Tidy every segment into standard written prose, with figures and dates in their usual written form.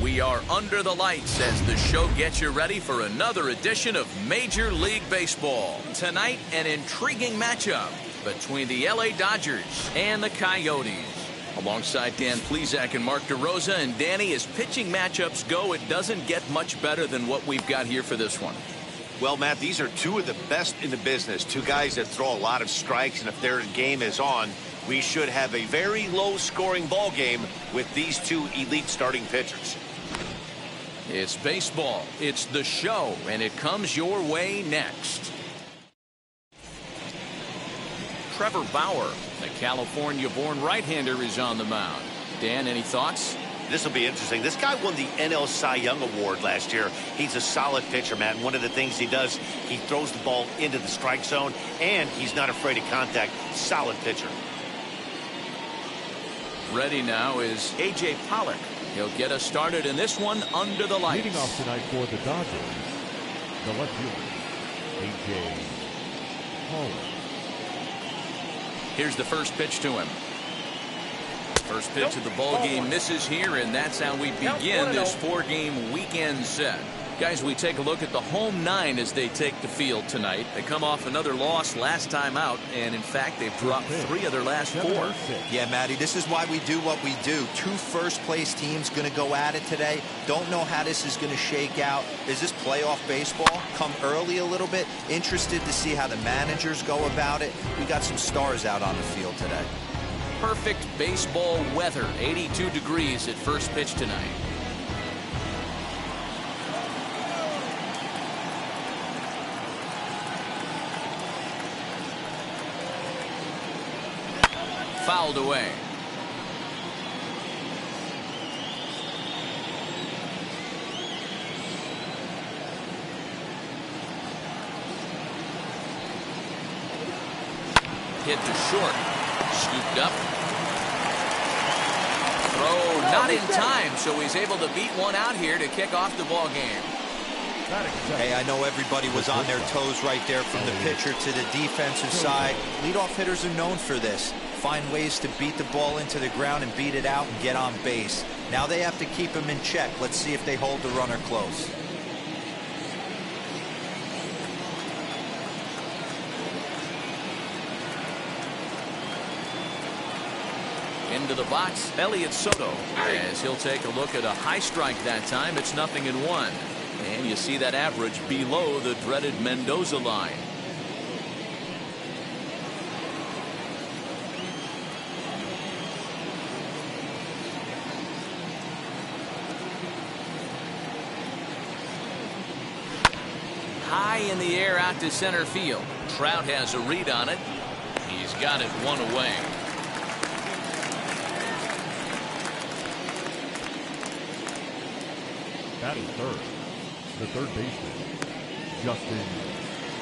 We are under the lights as the show gets you ready for another edition of Major League Baseball. Tonight, an intriguing matchup between the LA Dodgers and the Coyotes. Alongside Dan Plesac and Mark DeRosa, and Danny, as pitching matchups go, it doesn't get much better than what we've got here for this one. Well, Matt, these are two of the best in the business. Two guys that throw a lot of strikes, and if their game is on, we should have a very low-scoring ball game with these two elite starting pitchers. It's baseball, it's the show, and it comes your way next. Trevor Bauer, the California-born right-hander, is on the mound. Dan, any thoughts? This will be interesting. This guy won the NL Cy Young Award last year. He's a solid pitcher, Matt. And one of the things he does, he throws the ball into the strike zone, and he's not afraid of contact. Solid pitcher. Ready now is A.J. Pollock. He'll get us started in this one under the lights. Leading off tonight for the Dodgers, the left fielder, A.J. Pollock. Here's the first pitch to him. First pitch of the ball game misses here, and that's how we begin this four-game weekend set. Guys, we take a look at the home nine as they take the field tonight. They come off another loss last time out, and in fact, they've dropped 3 of their last 4. Yeah, Matty, this is why we do what we do. 2 first-place teams going to go at it today. Don't know how this is going to shake out. Is this playoff baseball? Come early a little bit. Interested to see how the managers go about it. We got some stars out on the field today. Perfect baseball weather. 82 degrees at first pitch tonight. Fouled away. Hit to short. Scooped up. Throw not in time, so he's able to beat one out here to kick off the ball game. Hey, I know everybody was on their toes right there from the pitcher to the defensive side. Leadoff hitters are known for this. Find ways to beat the ball into the ground and beat it out and get on base. Now they have to keep him in check. Let's see if they hold the runner close. Into the box, Elliott Soto, as he'll take a look at a high strike that time. It's 0-1. And you see that average below the dreaded Mendoza line. High in the air out to center field. Trout has a read on it. He's got it one away. Batting third, the third baseman, Justin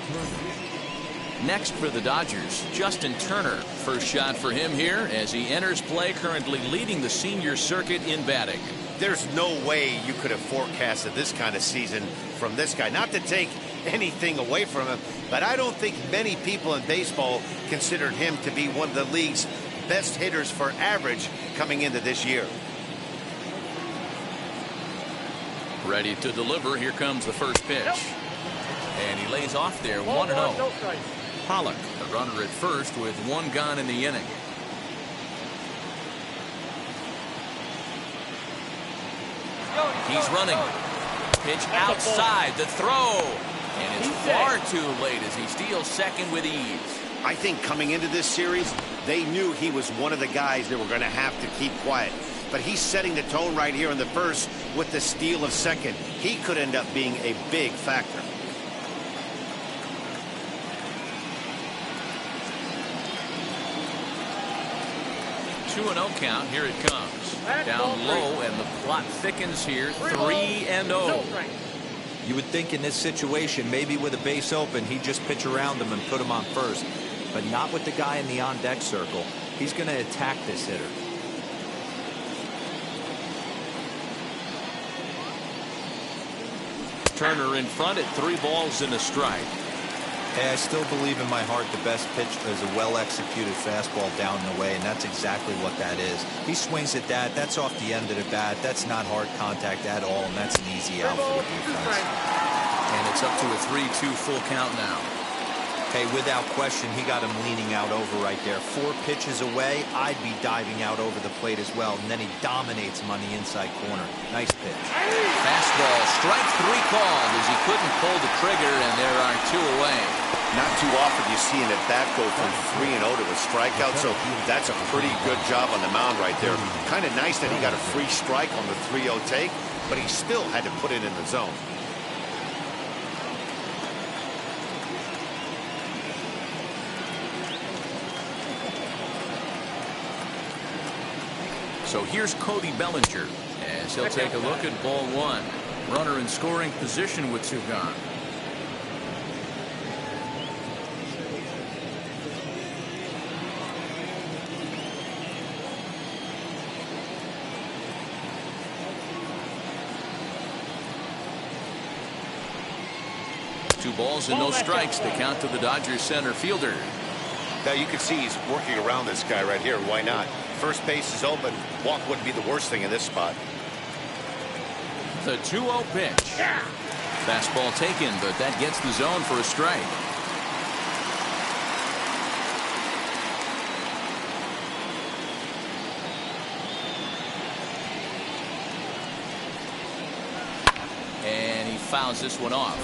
Turner. Next for the Dodgers, Justin Turner. First shot for him here as he enters play, currently leading the senior circuit in batting. There's no way you could have forecasted this kind of season from this guy. Not to take anything away from him, but I don't think many people in baseball considered him to be one of the league's best hitters for average coming into this year. Ready to deliver. Here comes the first pitch. And he lays off there, 1-0. Pollock, the runner at first with 1 gone in the inning. He's running. Pitch outside, the throw. And it's far too late as he steals second with ease. I think coming into this series, they knew he was one of the guys that were going to have to keep quiet. But he's setting the tone right here in the first with the steal of second. He could end up being a big factor. Two 2-0 count. Here it comes. Down low, and the plot thickens here. 3-0. You would think in this situation, maybe with a base open, he'd just pitch around him and put him on first. But not with the guy in the on-deck circle. He's going to attack this hitter. Turner in front at 3 balls and a strike. Hey, I still believe in my heart the best pitch is a well-executed fastball down and away, and that's exactly what that is. He swings at that. That's off the end of the bat. That's not hard contact at all, and that's an easy out for the defense. And it's up to a 3-2 full count now. Hey, without question, he got him leaning out over right there. 4 pitches away, I'd be diving out over the plate as well, and then he dominates him on the inside corner. Nice pitch. Fastball, strike 3 called as he couldn't pull the trigger, and there are 2 away. Not too often you see an at-bat go from 3-0 to a strikeout, so that's a pretty good job on the mound right there. Kind of nice that he got a free strike on the 3-0 take, but he still had to put it in the zone. So here's Cody Bellinger as he'll take a look at ball 1. Runner in scoring position with 2 gone. Two balls and no strikes. The count to the Dodgers center fielder. Now you can see he's working around this guy right here. Why not? First base is open. Walk wouldn't be the worst thing in this spot. The 2-0 pitch. Fastball taken, but that gets the zone for a strike. And he fouls this one off.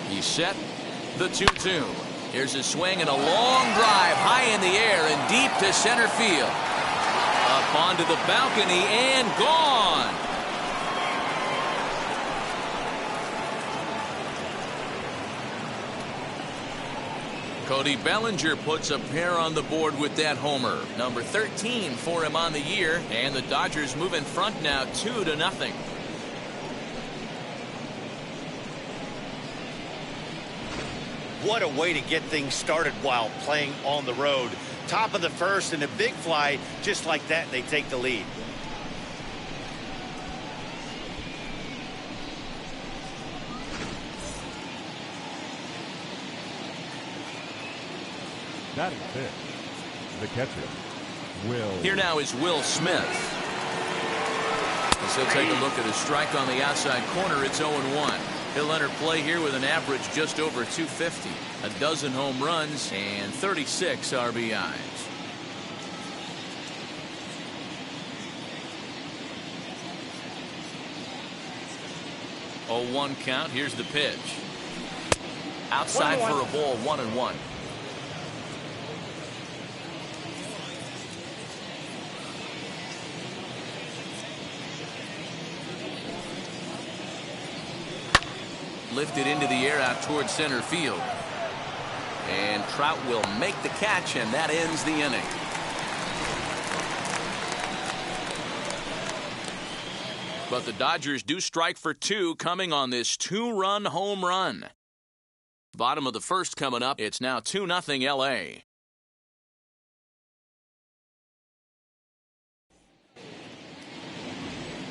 He's set. The 2-2. Here's a swing and a long drive high in the air and deep to center field. Up onto the balcony and gone. Cody Bellinger puts a pair on the board with that homer. Number 13 for him on the year, and the Dodgers move in front now 2-0. What a way to get things started while playing on the road. Top of the first and a big fly. Just like that, they take the lead. Batting fifth, the catcher, Will. Here now is Will Smith. As he'll take a look at a strike on the outside corner. It's 0-1. He'll enter play here with an average just over 250, a dozen home runs, and 36 RBIs. 0-1 count. Here's the pitch. Outside for a ball, 1-1. Lifted into the air out towards center field. And Trout will make the catch, and that ends the inning. But the Dodgers do strike for 2 coming on this 2-run home run. Bottom of the first coming up. It's now 2-0 LA.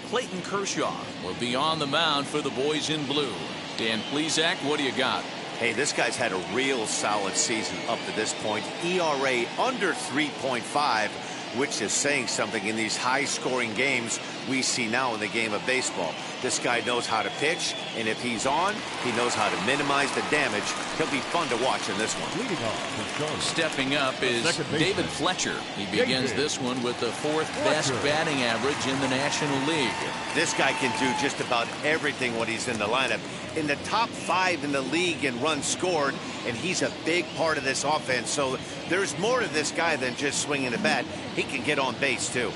Clayton Kershaw will be on the mound for the boys in blue. Dan Plesac, what do you got? Hey, this guy's had a real solid season up to this point. ERA under 3.5, which is saying something in these high-scoring games we see now in the game of baseball. This guy knows how to pitch, and if he's on, he knows how to minimize the damage. He'll be fun to watch in this one. Leading off, stepping up is David Fletcher. He begins this one with the 4th best batting average in the National League. This guy can do just about everything when he's in the lineup. In the top 5 in the league in runs scored, and he's a big part of this offense. So there's more to this guy than just swinging a bat. He can get on base, too.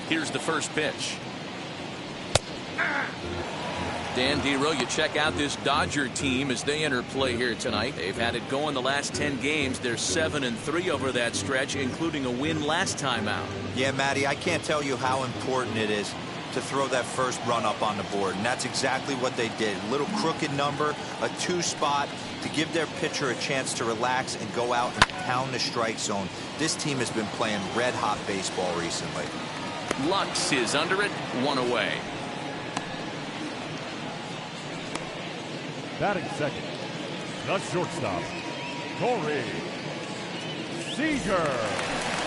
Here's the first pitch. Dan Dero, you check out this Dodger team as they enter play here tonight. They've had it going the last 10 games. They're 7-3 over that stretch, including a win last time out. Yeah, Matty, I can't tell you how important it is to throw that first run up on the board, and that's exactly what they did. A little crooked number, a 2 spot to give their pitcher a chance to relax and go out and pound the strike zone. This team has been playing red-hot baseball recently. Lux is under it, 1 away. Batting second, the shortstop, Corey Seager.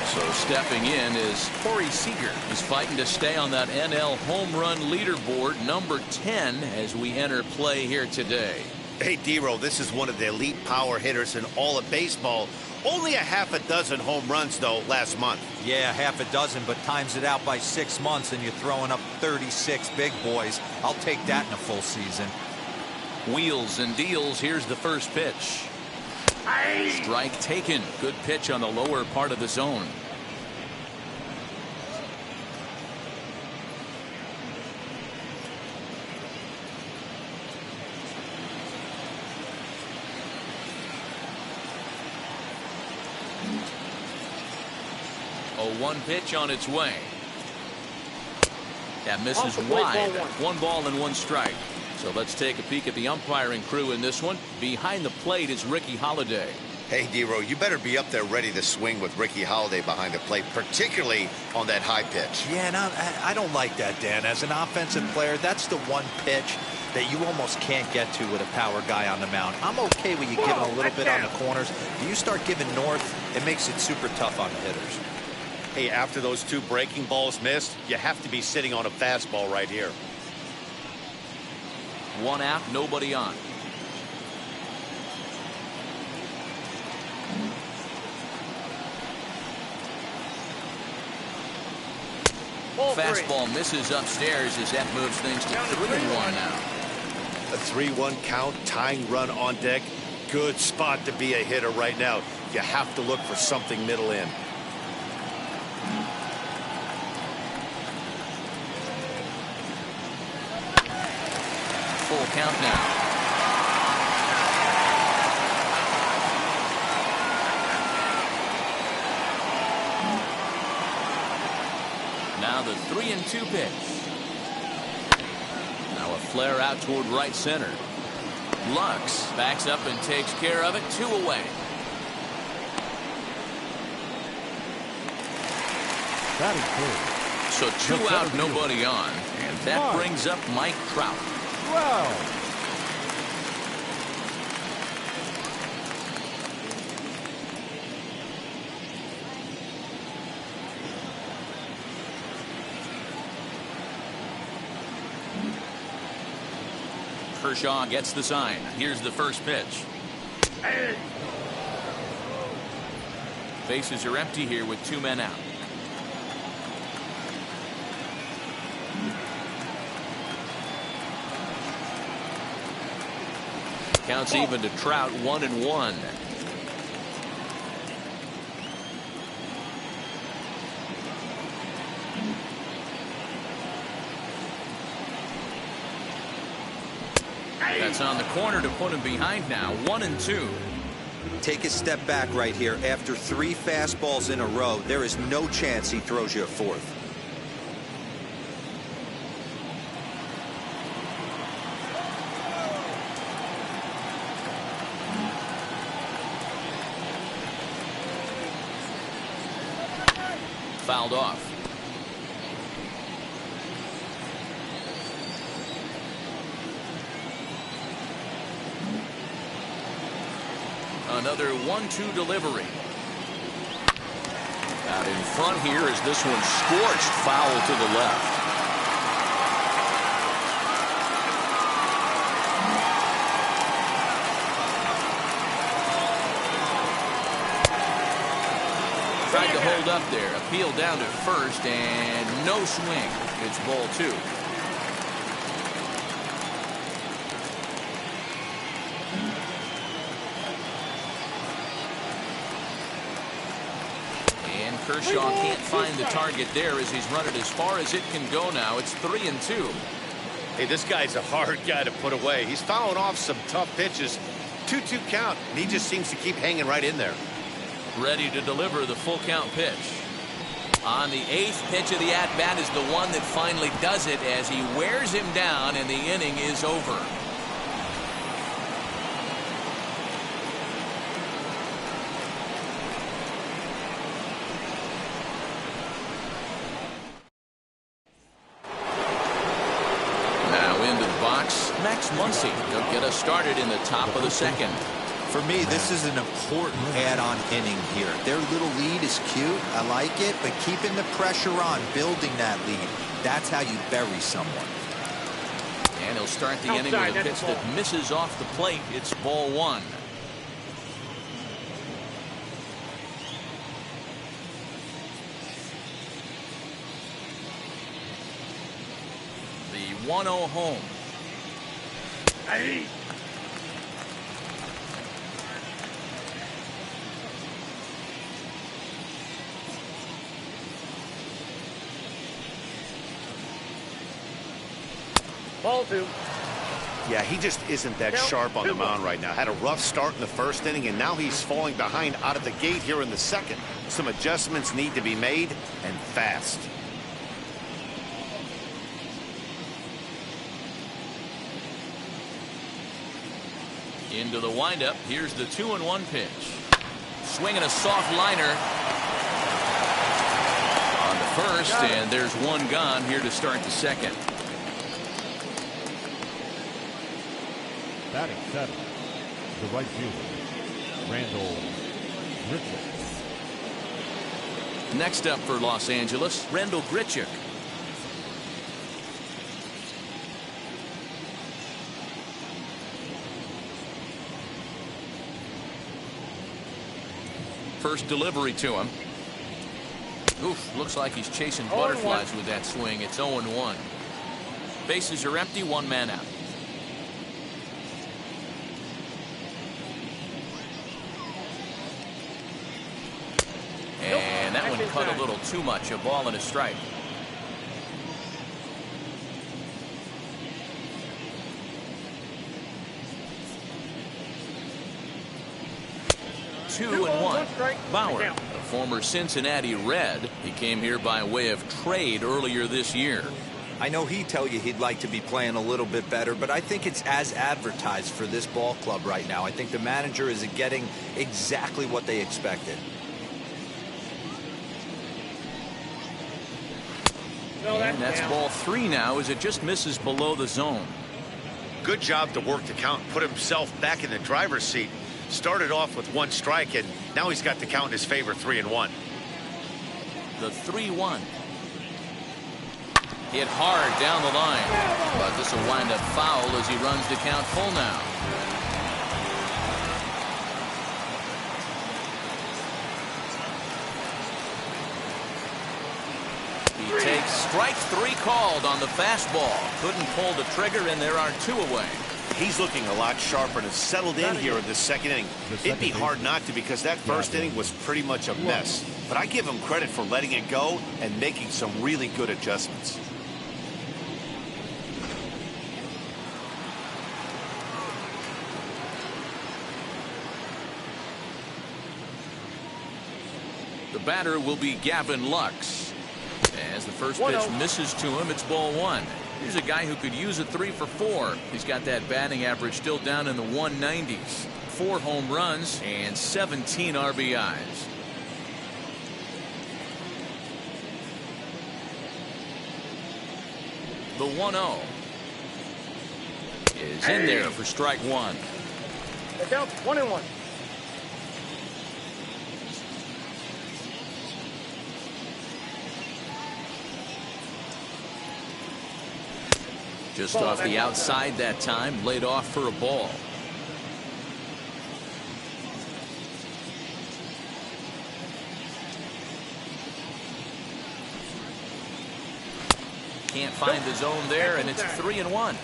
So stepping in is Corey Seager. He's fighting to stay on that NL home run leaderboard, number 10, as we enter play here today. Hey, D-Row, this is one of the elite power hitters in all of baseball. Only a half a dozen home runs, though, last month. Yeah, half a dozen, but times it out by 6 months, and you're throwing up 36 big boys. I'll take that in a full season. Wheels and deals. Here's the first pitch. Strike taken. Good pitch on the lower part of the zone. A 1 pitch on its way. That misses wide. 1 ball and 1 strike. So let's take a peek at the umpiring crew in this one. Behind the plate is Ricky Holiday. Hey, D-Row, you better be up there ready to swing with Ricky Holiday behind the plate, particularly on that high pitch. Yeah, and I don't like that, Dan. As an offensive player, that's the one pitch that you almost can't get to with a power guy on the mound. I'm okay with you giving a little bit on the corners. If you start giving north, it makes it super tough on the hitters. Hey, after those 2 breaking balls missed, you have to be sitting on a fastball right here. 1 out, nobody on. Fastball misses upstairs as that moves things to 3-1 now. A 3-1 count, tying run on deck. Good spot to be a hitter right now. You have to look for something middle in. Full count now. Now the 3-2 pitch. Now a flare out toward right center. Lux backs up and takes care of it. 2 away. Batting third. So 2 out, nobody on. And that brings up Mike Trout. Wow. Kershaw gets the sign. Here's the first pitch. Bases are empty here with 2 men out. Counts even to Trout, 1-1. That's on the corner to put him behind now. 1-2. Take a step back right here. After 3 fastballs in a row, there is no chance he throws you a 4th. Fouled off. Another 1-2 delivery. Out in front here is this one scorched foul to the left. Tried to hold up there. Appeal down to first and no swing. It's ball 2. Kershaw can't find the target there as he's run it as far as it can go now. It's 3-2. Hey, this guy's a hard guy to put away. He's fouling off some tough pitches. 2-2 count, and he just seems to keep hanging right in there. Ready to deliver the full count pitch. On the 8th pitch of the at-bat is the one that finally does it as he wears him down and the inning is over. Now into the box, Max Muncy. He'll get us started in the top of the second. For me, this is an important add-on inning here. Their little lead is cute. I like it, but keeping the pressure on, building that lead, that's how you bury someone. And he'll start the inning with a pitch that misses off the plate. It's ball 1. The 1-0 home. Hey. Ball 2. Yeah, he just isn't that sharp on the mound right now. Had a rough start in the first inning, and now he's falling behind out of the gate here in the second. Some adjustments need to be made, and fast. Into the windup. Here's the 2-1 pitch. Swinging a soft liner on the first, and there's one gone here to start the second. Batting 7, the right fielder, Randall Grichuk. Next up for Los Angeles, Randall Grichuk. First delivery to him. Oof, looks like he's chasing butterflies with that swing. It's 0-1. Bases are empty, one man out. And that one cut a little too much. A ball and a strike. Two and one. Bauer, a former Cincinnati Red. He came here by way of trade earlier this year. I know he'd tell you he'd like to be playing a little bit better, but I think it's as advertised for this ball club right now. I think the manager is getting exactly what they expected. And that's ball 3 now as it just misses below the zone. Good job to work the count, put himself back in the driver's seat. Started off with 1 strike, and now he's got the count in his favor, 3-1. The 3-1. Hit hard down the line, but this will wind up foul as he runs the count full now. He takes strike 3 called on the fastball. Couldn't pull the trigger, and there are 2 away. He's looking a lot sharper and has settled in here in this second inning. It'd be hard not to, because that first inning was pretty much a mess. But I give him credit for letting it go and making some really good adjustments. The batter will be Gavin Lux. As the first pitch misses to him, it's ball 1. Here's a guy who could use a 3 for 4. He's got that batting average still down in the 190s. 4 home runs and 17 RBIs. The 1-0 is in there for strike 1. Down 1-1. Just off the outside that time, laid off for a ball. Can't find the zone there, and it's 3-1.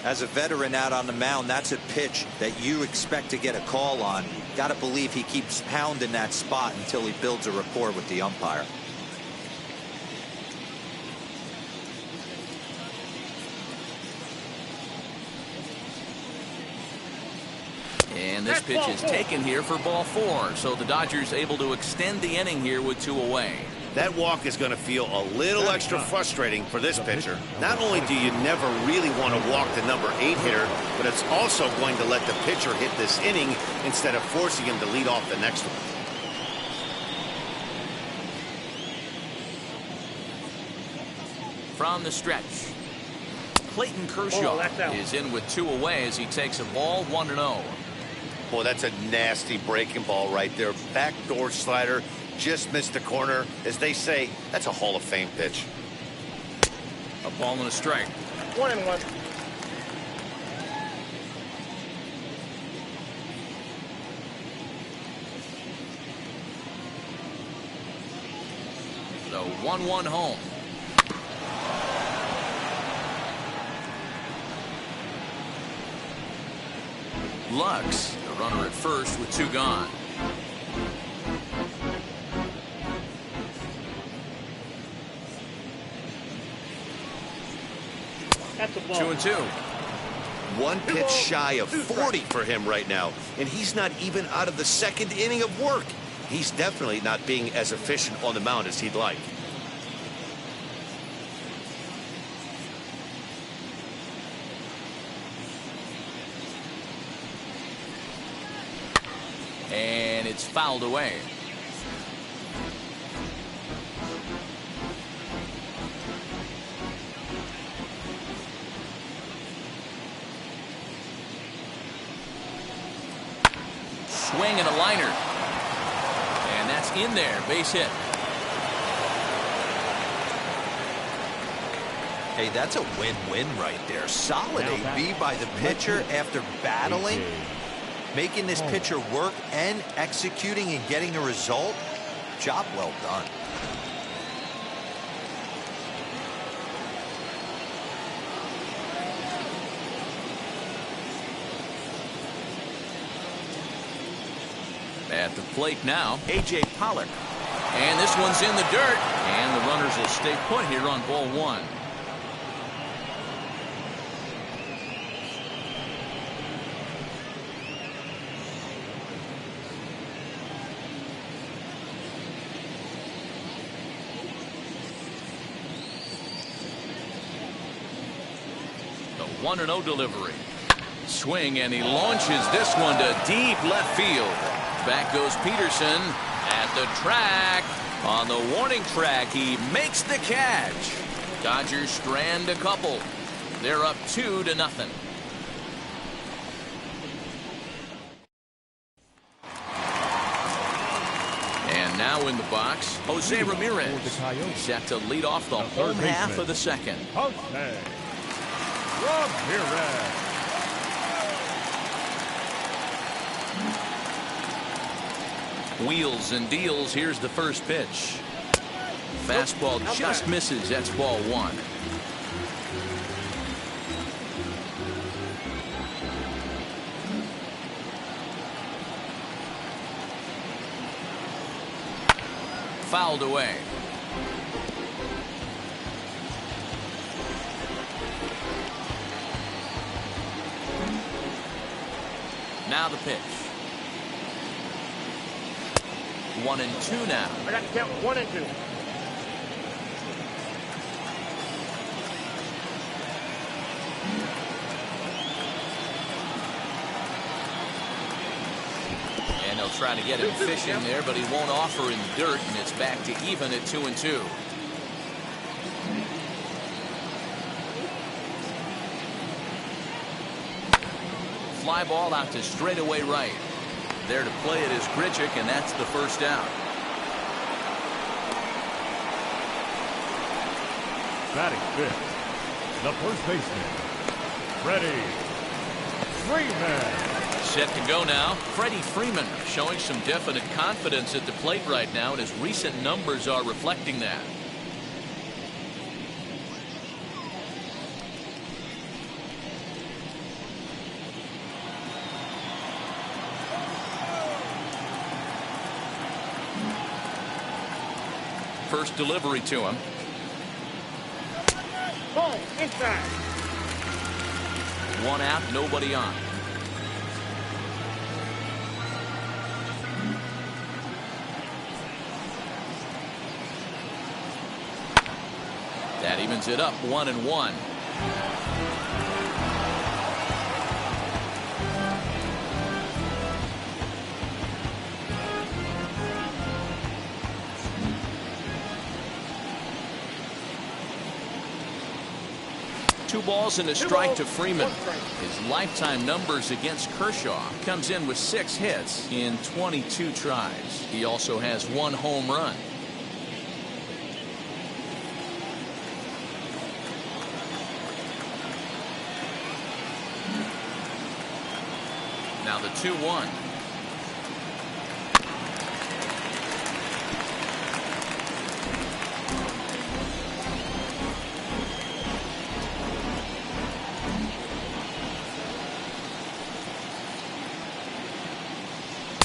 As a veteran out on the mound, that's a pitch that you expect to get a call on. Got to believe he keeps pounding that spot until he builds a rapport with the umpire. And this pitch is taken here for ball 4, so the Dodgers able to extend the inning here with 2 away. That walk is going to feel a little extra frustrating for this pitcher. Not only do you never really want to walk the number 8 hitter, but it's also going to let the pitcher hit this inning instead of forcing him to lead off the next one. From the stretch, Clayton Kershaw is in with 2 away as he takes a ball 1-0. Boy, that's a nasty breaking ball right there. Backdoor slider, just missed the corner. As they say, that's a Hall of Fame pitch. A ball and a strike. 1-1. The 1-1 home. Lux, the runner at first with 2 gone. That's a ball. 2-2. One pitch shy of 40 for him right now, and he's not even out of the 2nd inning of work. He's definitely not being as efficient on the mound as he'd like. And it's fouled away. Swing and a liner. And that's in there. Base hit. Hey, that's a win-win right there. Solid AB by the pitcher after battling, making this pitcher work and executing and getting a result. Job well done. At the plate now, A.J. Pollock. And this one's in the dirt. And the runners will stay put here on ball 1. The 1-0 delivery. Swing, and he launches this one to deep left field. Back goes Peterson at the track. On the warning track, he makes the catch. Dodgers strand a couple. They're up 2-0. And now in the box, Jose Ramirez, set to lead off the home half of the 2nd. Jose Ramirez. Wheels and deals. Here's the first pitch. Fastball just misses. That's ball 1. Fouled away. Now the pitch. 1-2 now. I got to count 1-2. And they'll try to get him fishing there, but he won't offer in the dirt, and it's back to even at 2-2. Fly ball out to straightaway right. There to play it is Grichuk, and that's the first out. Batting 5th, the first baseman, Freddie Freeman. Set to go now. Freddie Freeman showing some definite confidence at the plate right now, and his recent numbers are reflecting that. First delivery to him. Ball inside. 1 out, nobody on. That evens it up 1-1. Two balls and a strike to Freeman. His lifetime numbers against Kershaw comes in with 6 hits in 22 tries. He also has 1 home run. Now the 2-1.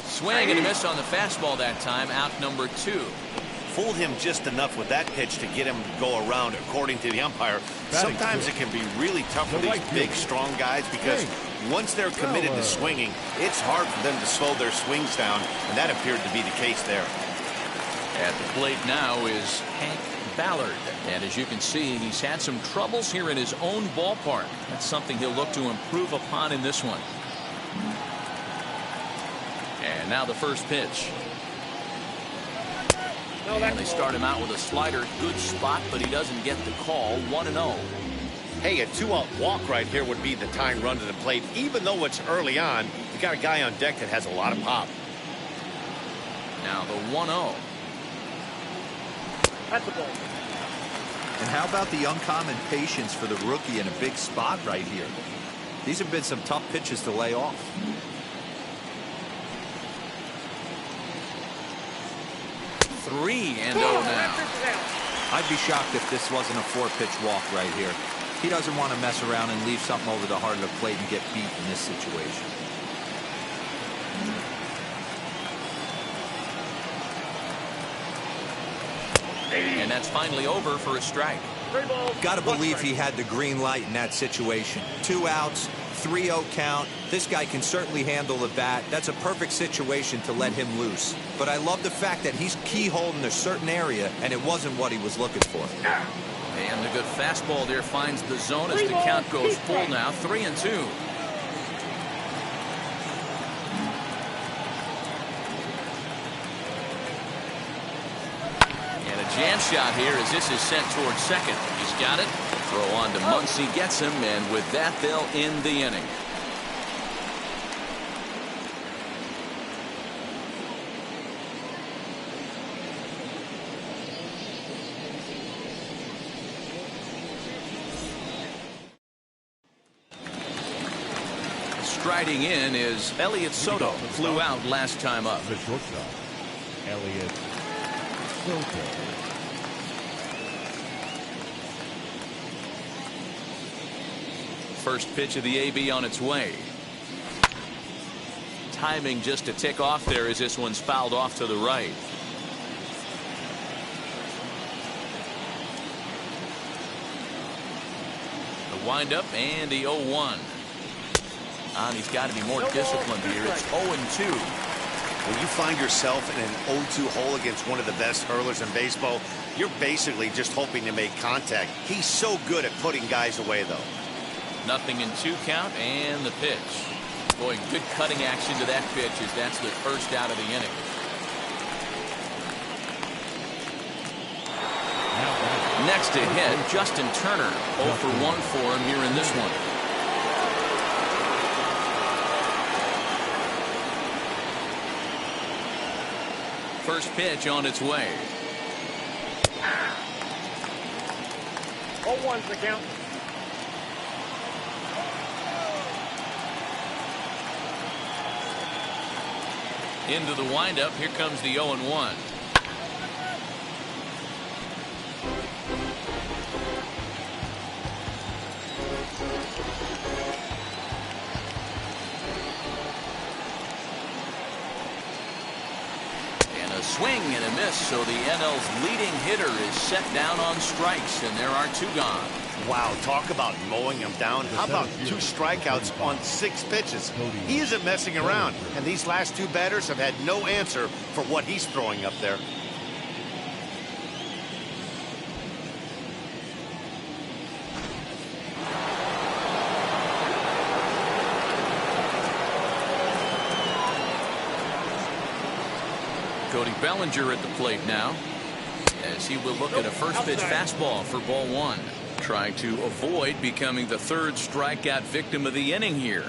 Swing and a miss on the fastball that time. Out number 2. Fooled him just enough with that pitch to get him to go around, according to the umpire. Sometimes it can be really tough for these big, strong guys because once they're committed to swinging, it's hard for them to slow their swings down, and that appeared to be the case there. At the plate now is Hank Ballard, and as you can see, he's had some troubles here in his own ballpark. That's something he'll look to improve upon in this one. And now the first pitch. And they start him out with a slider. Good spot, but he doesn't get the call. 1-0. Hey, a 2-out walk right here would be the tying run to the plate. Even though it's early on, you got a guy on deck that has a lot of pop. Now the 1-0. That's a ball. And how about the uncommon patience for the rookie in a big spot right here? These have been some tough pitches to lay off. 3-0 now. I'd be shocked if this wasn't a 4-pitch walk right here. He doesn't want to mess around and leave something over the heart of the plate and get beat in this situation. And that's finally over for a strike. Got to believe he had the green light in that situation. 2 outs, 3-0 count. This guy can certainly handle the bat. That's a perfect situation to let him loose. But I love the fact that he's keyholed in a certain area, and it wasn't what he was looking for. And the good fastball there finds the zone as the count goes full now. 3-2. Jam shot here as this is sent towards second. He's got it. Throw on to Muncy, gets him, and with that they'll end the inning. Striding in is Elliott Soto. Flew out last time up. The shortstop, Elliott Soto. First pitch of the AB on its way. Timing just a tick off there as this one's fouled off to the right. The windup and the 0-1. And he's got to be more disciplined here. It's 0-2. When you find yourself in an 0-2 hole against one of the best hurlers in baseball, you're basically just hoping to make contact. He's so good at putting guys away, though. 0-2 count and the pitch. Boy, good cutting action to that pitch as that's the first out of the inning. Next to hit, Justin Turner. 0 for 1 for him here in this one. First pitch on its way. 0-1's the count. Into the windup. Here comes the 0-1. And a swing and a miss. So the NL's leading hitter is set down on strikes, and there are 2 gone. Wow, talk about mowing him down. How about 2 strikeouts on 6 pitches? He isn't messing around, and these last 2 batters have had no answer for what he's throwing up there. Bellinger at the plate now, as he will look at a first pitch fastball for ball one, trying to avoid becoming the third strikeout victim of the inning here.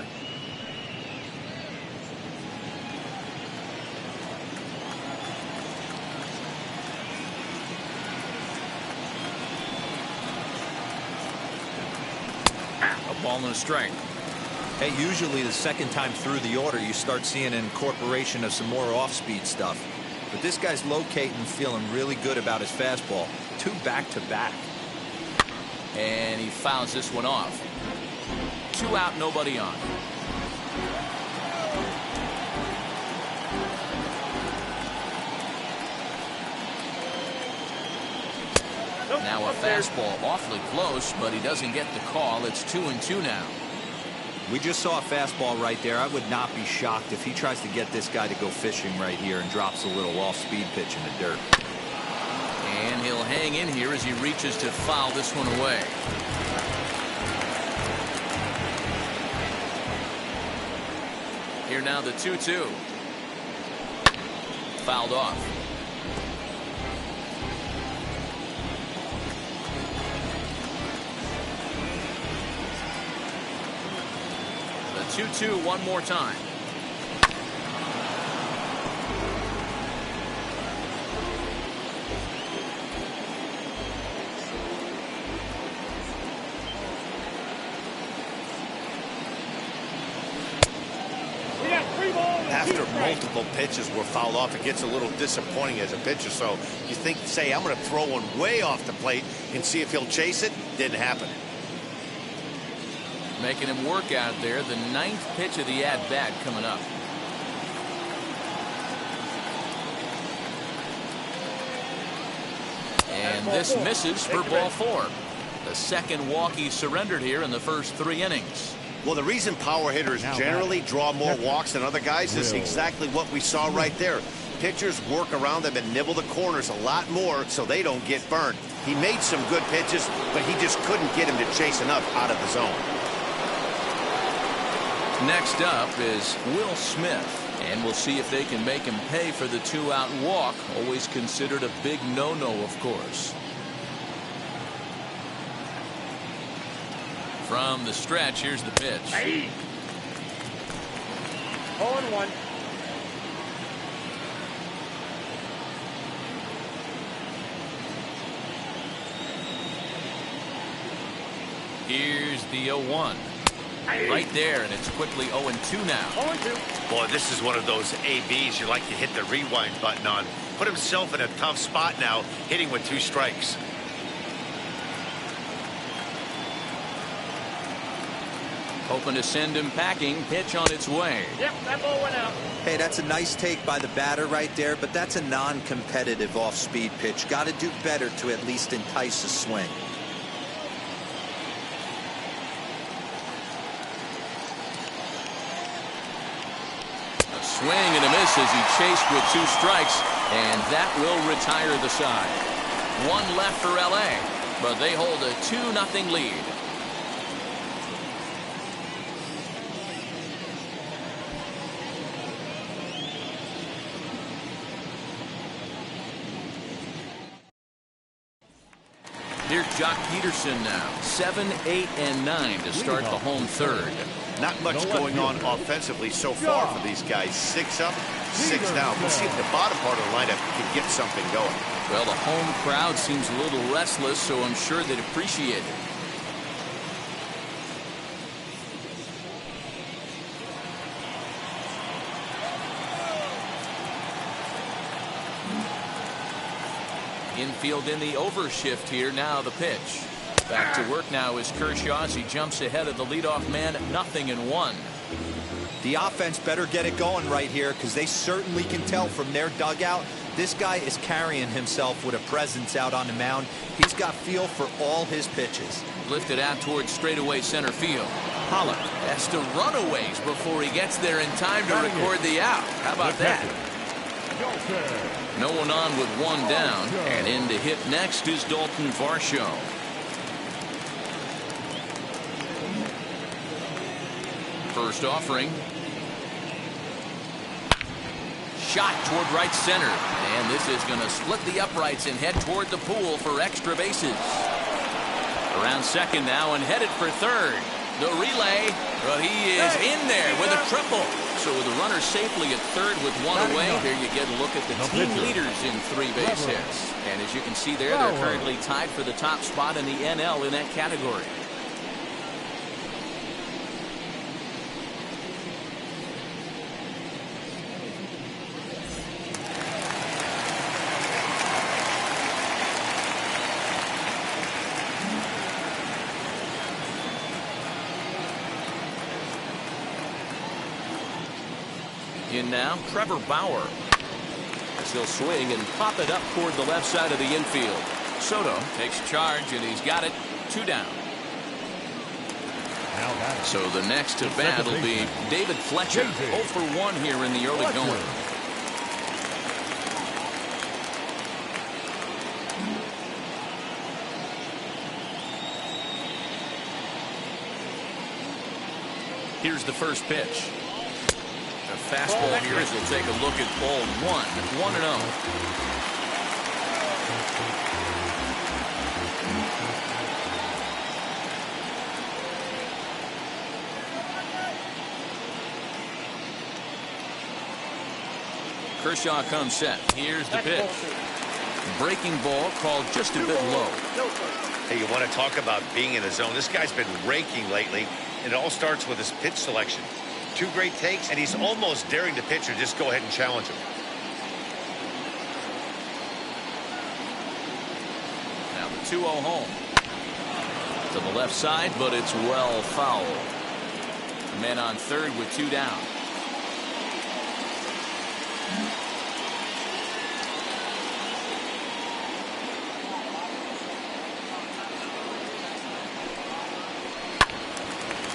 A ball and a strike. Hey, usually the second time through the order you start seeing an incorporation of some more off-speed stuff. But this guy's locating, feeling really good about his fastball. 2 back-to-back. And he fouls this one off. 2 out, nobody on. Now a fastball awfully close, but he doesn't get the call. It's 2-2 now. We just saw a fastball right there. I would not be shocked if he tries to get this guy to go fishing right here and drops a little off-speed pitch in the dirt. And he'll hang in here as he reaches to foul this one away. Here now the 2-2. Fouled off. The 2-2 one more time. After multiple pitches were fouled off, it gets a little disappointing as a pitcher. So you think, say, I'm going to throw one way off the plate and see if he'll chase it. Didn't happen. Making him work out there. The 9th pitch of the at-bat coming up. And this misses for ball 4. The second walk he surrendered here in the first 3 innings. Well, the reason power hitters generally draw more walks than other guys is exactly what we saw right there. Pitchers work around them and nibble the corners a lot more so they don't get burned. He made some good pitches, but he just couldn't get him to chase enough out of the zone. Next up is Will Smith, and we'll see if they can make him pay for the 2-out walk. Always considered a big no-no, of course. From the stretch, here's the pitch. 0-1. Here's the 0-1. Right there, and it's quickly 0-2 now. 0-2. Boy, this is one of those ABs you like to hit the rewind button on. Put himself in a tough spot now, hitting with 2 strikes. Hoping to send him packing. Pitch on its way. Yep, that ball went out. Hey, that's a nice take by the batter right there, but that's a non-competitive off-speed pitch. Got to do better to at least entice a swing. A swing and a miss as he chased with 2 strikes, and that will retire the side. 1 left for LA, but they hold a 2-0 lead. Here's Jock Peterson now. 7, 8, and 9 to start the home third. Not much going on offensively so far for these guys. 6 up, 6 down. We'll see if the bottom part of the lineup can get something going. Well, the home crowd seems a little restless, so I'm sure they'd appreciate it. Infield in the overshift here. Now the pitch. Back to work now is Kershaw as he jumps ahead of the leadoff man. 0-1. The offense better get it going right here, because they certainly can tell from their dugout this guy is carrying himself with a presence out on the mound. He's got feel for all his pitches. Lifted out towards straightaway center field. Pollock has to run a ways before he gets there in time to record the out. How about that? No one on with 1 down, and in to hit next is Dalton Varsho. First offering. shot toward right center. And this is going to split the uprights and head toward the pool for extra bases. Around second now and headed for third. The relay, but he is in there with a triple. So with the runner safely at third with one away, here you get a look at the team leaders in 3 base hits. And as you can see there, they're currently tied for the top spot in the NL in that category. In now, Trevor Bauer. As he'll swing and pop it up toward the left side of the infield. Soto takes charge, and he's got it. 2 down. So the next to bat will be David Fletcher. 0 for 1 here in the early going. Here's the first pitch. A fastball here as we'll take a look at ball 1. 1-0. Kershaw comes set. Here's the pitch. Breaking ball called just a bit low. Hey, you want to talk about being in the zone? This guy's been raking lately, and it all starts with his pitch selection. 2 great takes, and he's almost daring the pitcher just go ahead and challenge him. Now the 2-0 home. To the left side, but it's well foul. Men on third with 2 down.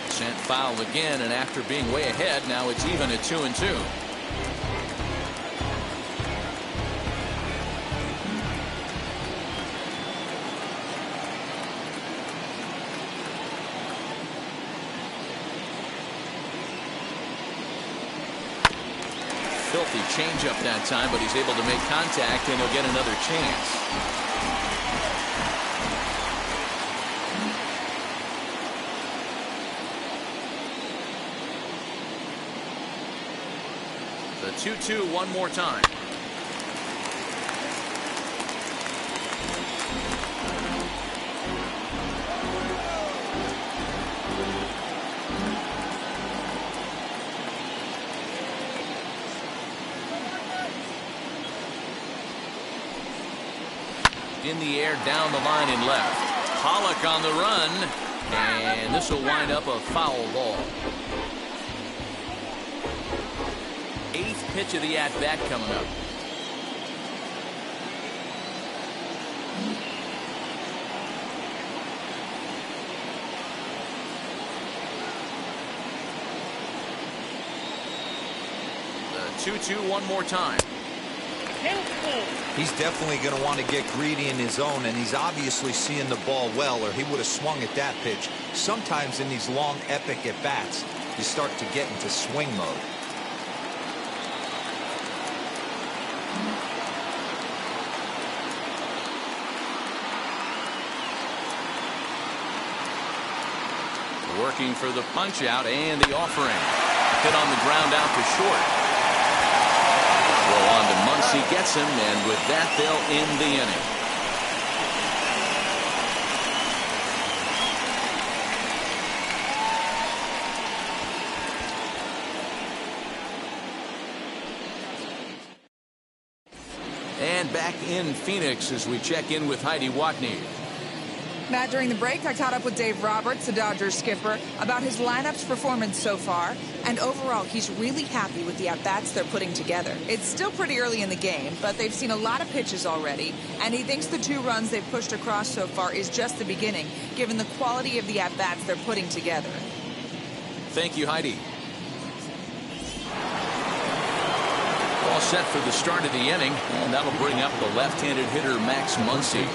Sent foul again, and after being way ahead, now it's even at 2-2. Filthy changeup that time, but he's able to make contact, and he'll get another chance. The 2-2 one more time. In the air, down the line and left. Pollock on the run, and this will wind up a foul ball. 8th pitch of the at-bat coming up. The 2-2 one more time. He's definitely going to want to get greedy in his zone, and he's obviously seeing the ball well, or he would have swung at that pitch. Sometimes in these long, epic at-bats, you start to get into swing mode. Working for the punch out and the offering. Hit on the ground out to short. Well, on to Muncy, gets him, and with that they'll end the inning. And back in Phoenix as we check in with Heidi Watney. Matt, during the break, I caught up with Dave Roberts, the Dodgers skipper, about his lineup's performance so far. And overall, he's really happy with the at-bats they're putting together. It's still pretty early in the game, but they've seen a lot of pitches already. And he thinks the 2 runs they've pushed across so far is just the beginning, given the quality of the at-bats they're putting together. Thank you, Heidi. All set for the start of the inning, and that'll bring up the left-handed hitter Max Muncy.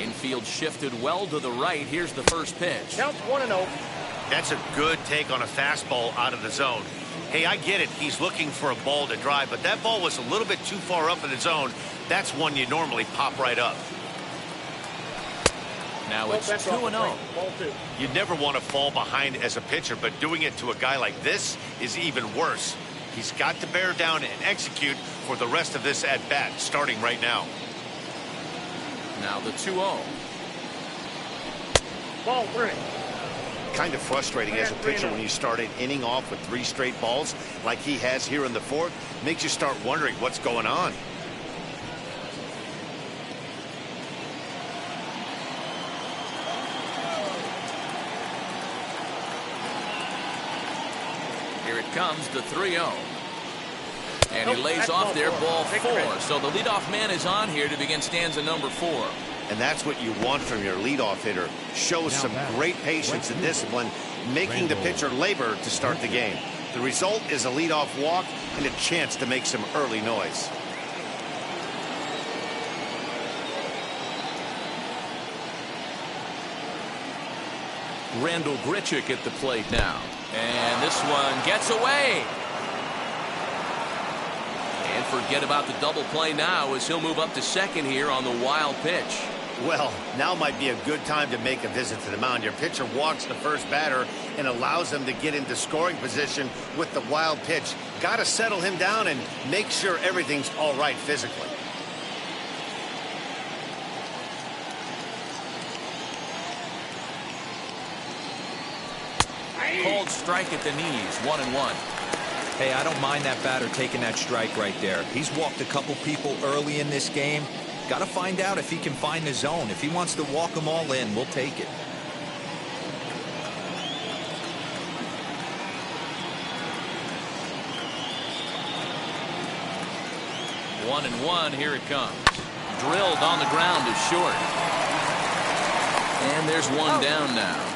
In Field shifted well to the right. Here's the first pitch. Count 1-0. That's a good take on a fastball out of the zone. Hey, I get it. He's looking for a ball to drive, but that ball was a little bit too far up in the zone. That's one you normally pop right up. Now it's 2-0. You'd never want to fall behind as a pitcher, but doing it to a guy like this is even worse. He's got to bear down and execute for the rest of this at-bat, starting right now. Now the 2-0. Ball 3. Kind of frustrating as a pitcher when you start an inning off with 3 straight balls like he has here in the 4th. Makes you start wondering what's going on. Here it comes, the 3-0. And he lays off there, ball 4. So the leadoff man is on here to begin stanza number 4. And that's what you want from your leadoff hitter. Shows some great patience and discipline, making the pitcher labor to start the game. The result is a leadoff walk and a chance to make some early noise. Randall Grichuk at the plate now. And this one gets away. And forget about the double play now as he'll move up to second here on the wild pitch. Well, now might be a good time to make a visit to the mound. Your pitcher walks the first batter and allows him to get into scoring position with the wild pitch. Got to settle him down and make sure everything's all right physically. Called strike at the knees, 1-1. Hey, I don't mind that batter taking that strike right there. He's walked a couple people early in this game. Got to find out if he can find the zone. If he wants to walk them all in, we'll take it. One and one, here it comes. Drilled on the ground is short. And there's one down now.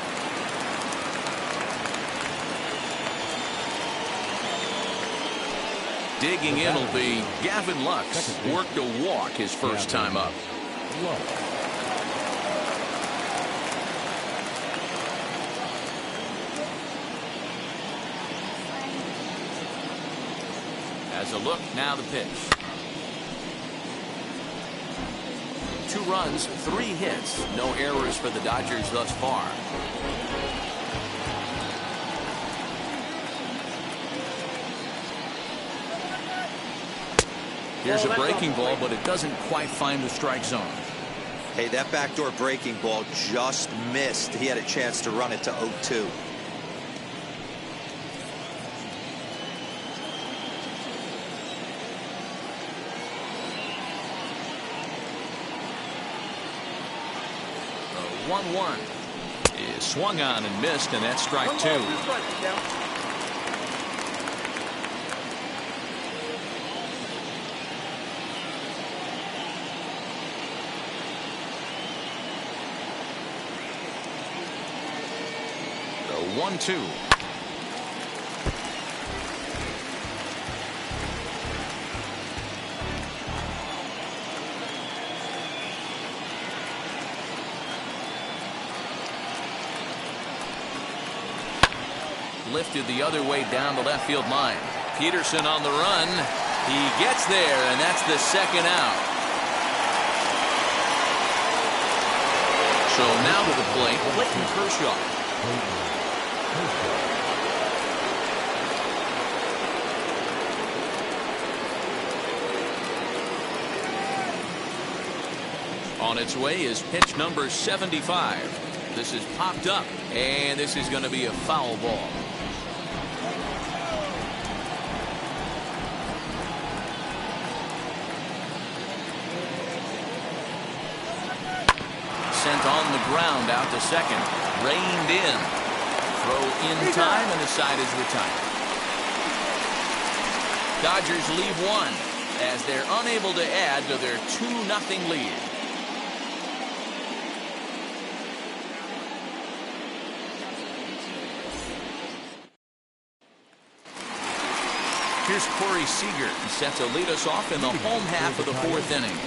Digging in will be Gavin Lux. Worked a walk his first time up. As a look, now the pitch. 2 runs, 3 hits. No errors for the Dodgers thus far. Here's a breaking ball, but it doesn't quite find the strike zone. Hey, that backdoor breaking ball just missed. He had a chance to run it to 0-2. The 1-1 is swung on and missed, and that's strike 2. The 1-2. Lifted the other way down the left field line. Peterson on the run. He gets there, and that's the second out. So now to the plate, Clayton Kershaw. On its way is pitch number 75. This is popped up, and this is going to be a foul ball. Sent on the ground out to second. Reined in. Throw in time, and the side is retired. Dodgers leave 1 as they're unable to add to their 2-0 lead. Here's Corey Seager set to lead us off in the home half of the 4th inning.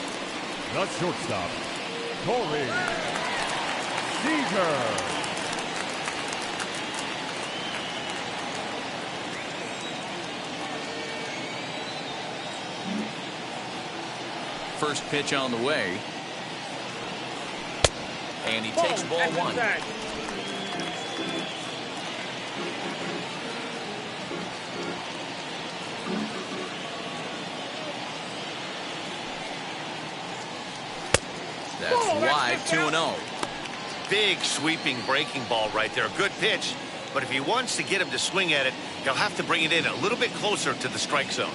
The shortstop, Corey Seager. First pitch on the way. And he takes ball one. That's wide, 2-0. Big sweeping breaking ball right there. A good pitch. But if he wants to get him to swing at it, he'll have to bring it in a little bit closer to the strike zone.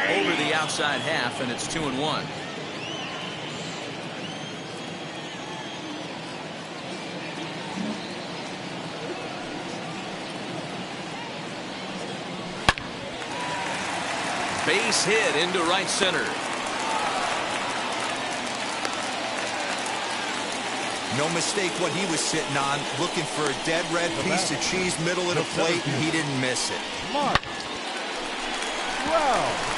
Over the outside half, and it's 2-1. Base hit into right center. No mistake what he was sitting on, looking for a dead red piece of cheese middle of the plate, and he didn't miss it. Mark. Wow.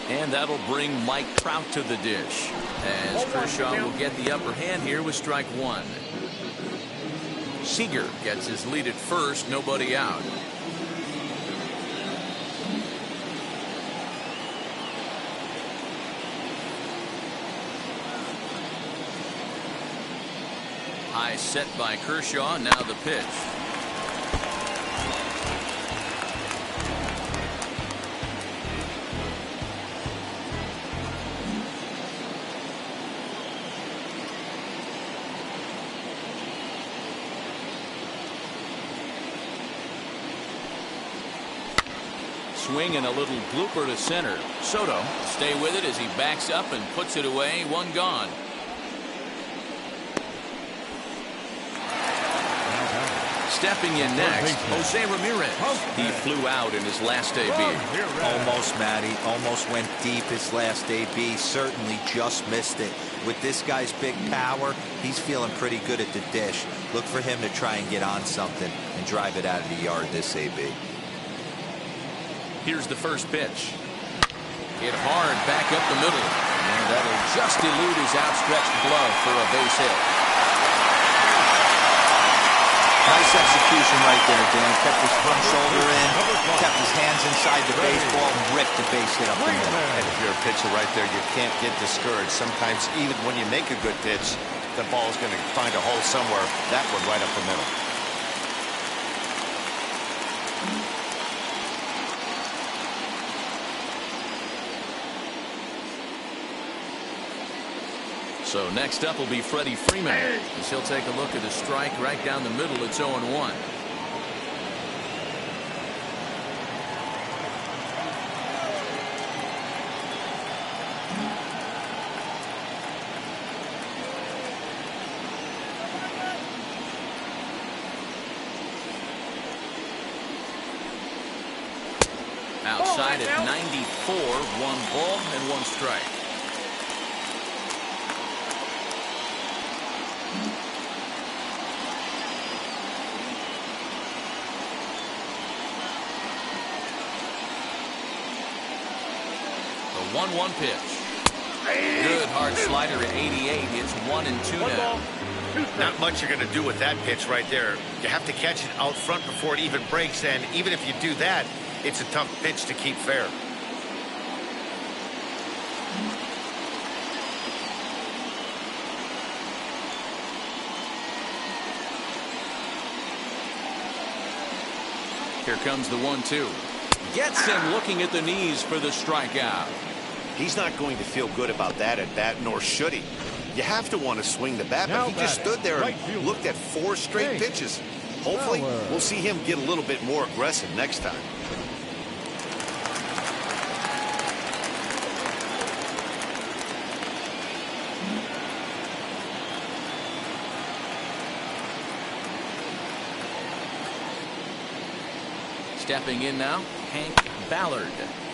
And that'll bring Mike Trout to the dish, as Kershaw will get the upper hand here with strike one. Seager gets his lead at first, nobody out. High set by Kershaw, now the pitch. Swing and a little blooper to center. Soto stay with it as he backs up and puts it away. One gone. Stepping in next, Jose Ramirez. He flew out in his last AB. Almost, Matty. Almost went deep his last AB. Certainly just missed it. With this guy's big power, he's feeling pretty good at the dish. Look for him to try and get on something and drive it out of the yard this AB. Here's the first pitch. Hit hard back up the middle. And that'll just elude his outstretched glove for a base hit. Nice execution right there, Dan. Kept his front shoulder in, kept his hands inside the baseball, and ripped the base hit up the middle. And if you're a pitcher right there, you can't get discouraged. Sometimes even when you make a good pitch, the ball is going to find a hole somewhere. That one right up the middle. So next up will be Freddie Freeman, as he'll take a look at a strike right down the middle. It's 0-1. Outside at 94, 1 ball and 1 strike. The 1-1 pitch. Good hard slider at 88. It's 1-2 now. Not much you're going to do with that pitch right there. You have to catch it out front before it even breaks, and even if you do that, it's a tough pitch to keep fair. Here comes the 1-2. Gets him looking at the knees for the strikeout. He's not going to feel good about that at bat, nor should he. You have to want to swing the bat, but he just stood there and looked at 4 straight pitches. Hopefully, we'll see him get a little bit more aggressive next time. Stepping in now, Hank Ballard,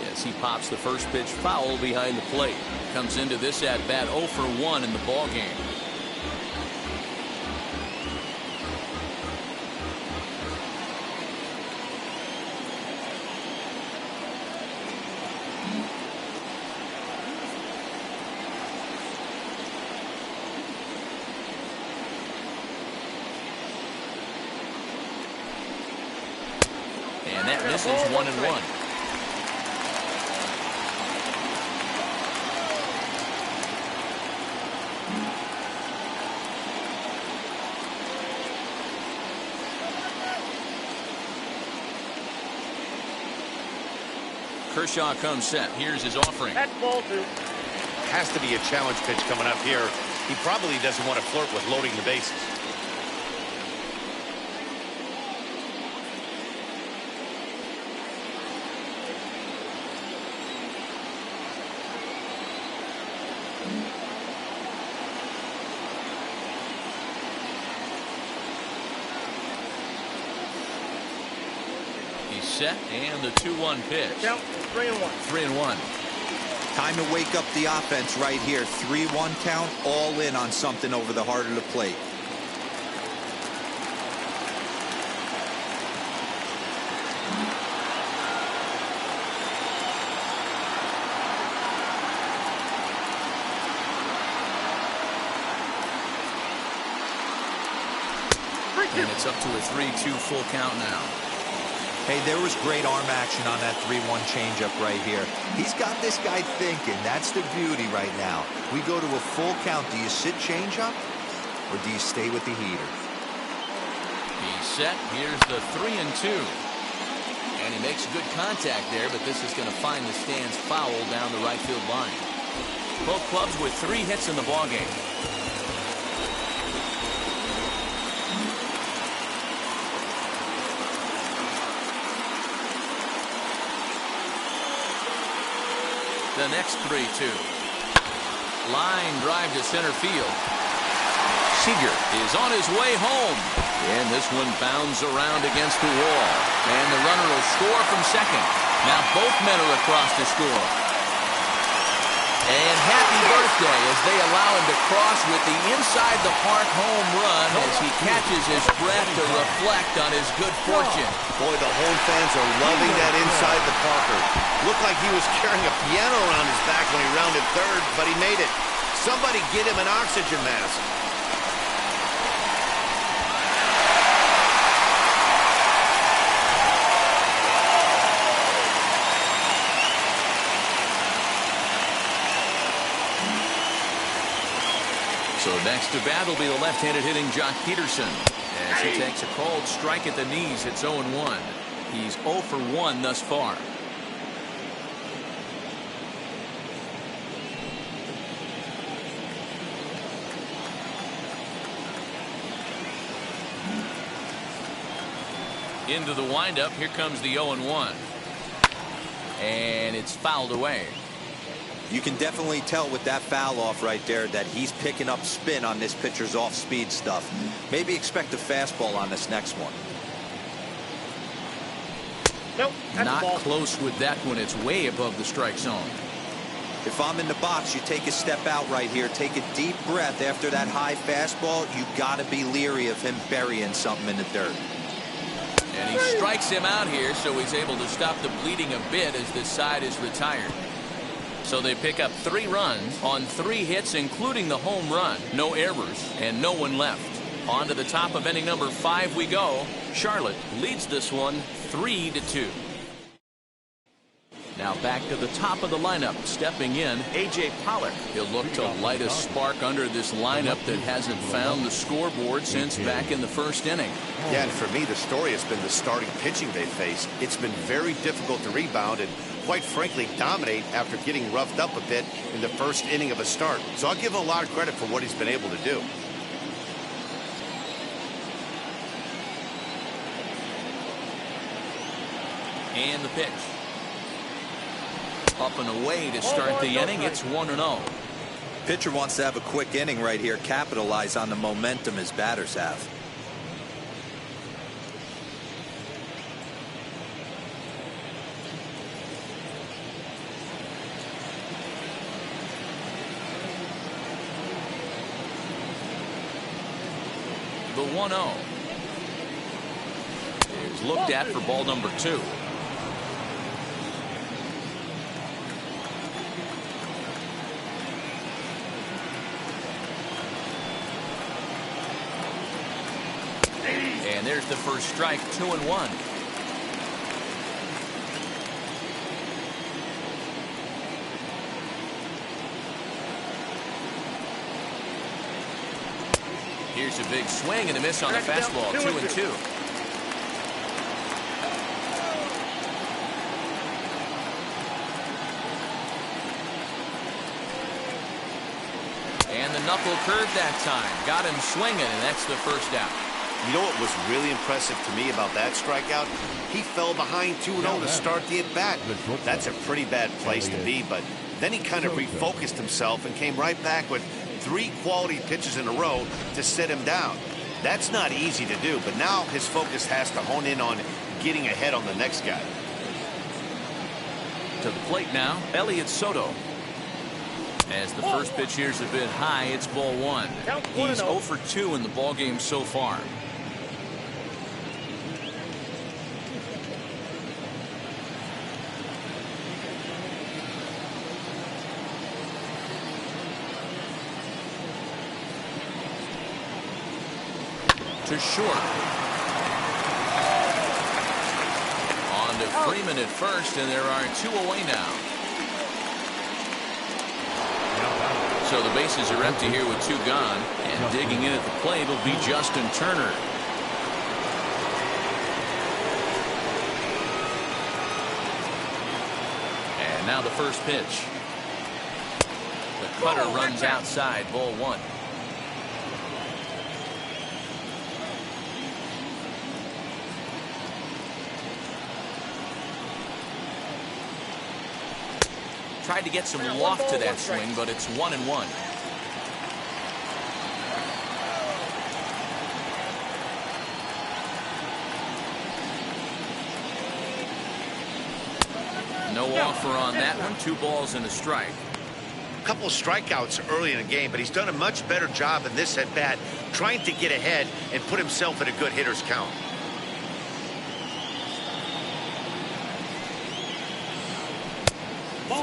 as he pops the first pitch foul behind the plate. Comes into this at bat 0 for 1 in the ball game. And that misses 1-1. Kershaw comes set. Here's his offering. That's ball 2. Has to be a challenge pitch coming up here. He probably doesn't want to flirt with loading the bases. Set and the 2-1 pitch. Count 3-1. 3-1. Time to wake up the offense right here. 3-1 count, all in on something over the heart of the plate. And it's up to a 3-2 full count now. Hey, there was great arm action on that 3-1 changeup right here. He's got this guy thinking. That's the beauty right now. We go to a full count. Do you sit changeup or do you stay with the heater? He's set. Here's the 3-2. And he makes good contact there, but this is going to find the stands foul down the right field line. Both clubs with 3 hits in the ballgame. The next 3-2. Line drive to center field. Seager is on his way home. And this one bounds around against the wall. And the runner will score from second. Now both men are across to score. And happy birthday as they allow him to cross with the inside the park home run as he catches his breath to reflect on his good fortune. Boy, the home fans are loving that inside the parker. Looked like he was carrying a piano around his back when he rounded third, but he made it. Somebody get him an oxygen mask. So next to bat will be the left-handed hitting Jock Peterson. As he takes a cold strike at the knees, it's 0-1. He's 0 for 1 thus far. Into the windup. Here comes the 0-1. And it's fouled away. You can definitely tell with that foul off right there that he's picking up spin on this pitcher's off-speed stuff. Maybe expect a fastball on this next one. Nope. That's Not ball. close with that one. It's way above the strike zone. If I'm in the box, you take a step out right here. Take a deep breath after that high fastball. You got to be leery of him burying something in the dirt. And he strikes him out here, so he's able to stop the bleeding a bit as this side is retired. So they pick up 3 runs on 3 hits, including the home run. No errors and no one left. On to the top of inning number 5 we go. Charlotte leads this one 3-2. Now back to the top of the lineup. Stepping in, A.J. Pollock. He'll look to light a spark under this lineup that hasn't found the scoreboard since back in the first inning. Yeah, and for me, the story has been the starting pitching they faced. It's been very difficult to rebound and, quite frankly, dominate after getting roughed up a bit in the first inning of a start. So I'll give him a lot of credit for what he's been able to do. And the pitch. Up and away to start the inning. It's 1-0. Pitcher wants to have a quick inning right here. Capitalize on the momentum his batters have. the 1-0. Is looked at for ball number 2. And there's the first strike, 2-1. Here's a big swing and a miss on the fastball, 2-2. And the knuckle curve that time. Got him swinging, and that's the first out. You know what was really impressive to me about that strikeout? He fell behind 2-0 to start the at-bat. That's a pretty bad place to be, but then he kind of refocused himself and came right back with 3 quality pitches in a row to set him down. That's not easy to do, but now his focus has to hone in on getting ahead on the next guy. To the plate now, Elliott Soto. As the first pitch here's a bit high, it's ball 1. He's 0 for 2 in the ballgame so far. To short. On to Freeman at first, and there are 2 away now. So the bases are empty here with 2 gone, and digging in at the plate will be Justin Turner. And now the first pitch. The cutter runs outside, ball 1. Tried to get some loft to that swing, but it's 1-1. No offer on that one. 2 balls and a strike. A couple of strikeouts early in the game, but he's done a much better job in this at-bat trying to get ahead and put himself in a good hitter's count.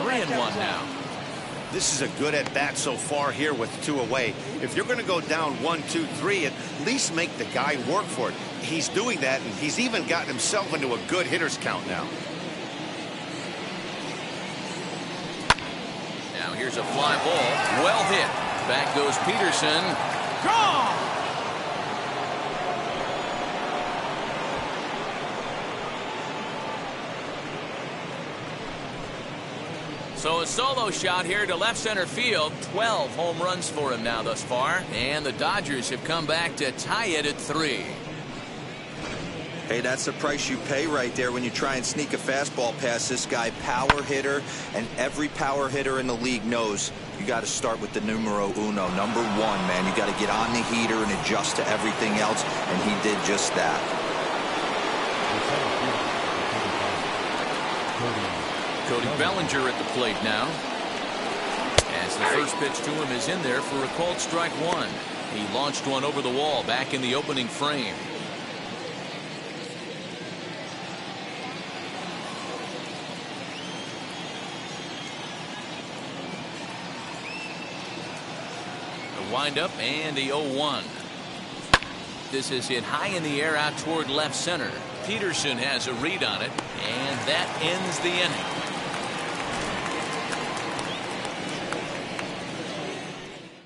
Three and 1 now. This is a good at-bat so far here with 2 away. If you're going to go down 1, 2, 3, at least make the guy work for it. He's doing that, and he's even gotten himself into a good hitter's count now. Now here's a fly ball. Well hit. Back goes Peterson. Gone! So a solo shot here to left center field. 12 home runs for him now thus far. And the Dodgers have come back to tie it at 3. Hey, that's the price you pay right there when you try and sneak a fastball past this guy. Power hitter, and every power hitter in the league knows you got to start with the numero uno, number 1, man. You got to get on the heater and adjust to everything else, and he did just that. Cody Bellinger at the plate now. As the first pitch to him is in there for a called strike 1. He launched one over the wall back in the opening frame. A windup and a 0-1. This is hit high in the air out toward left center. Peterson has a read on it, and that ends the inning.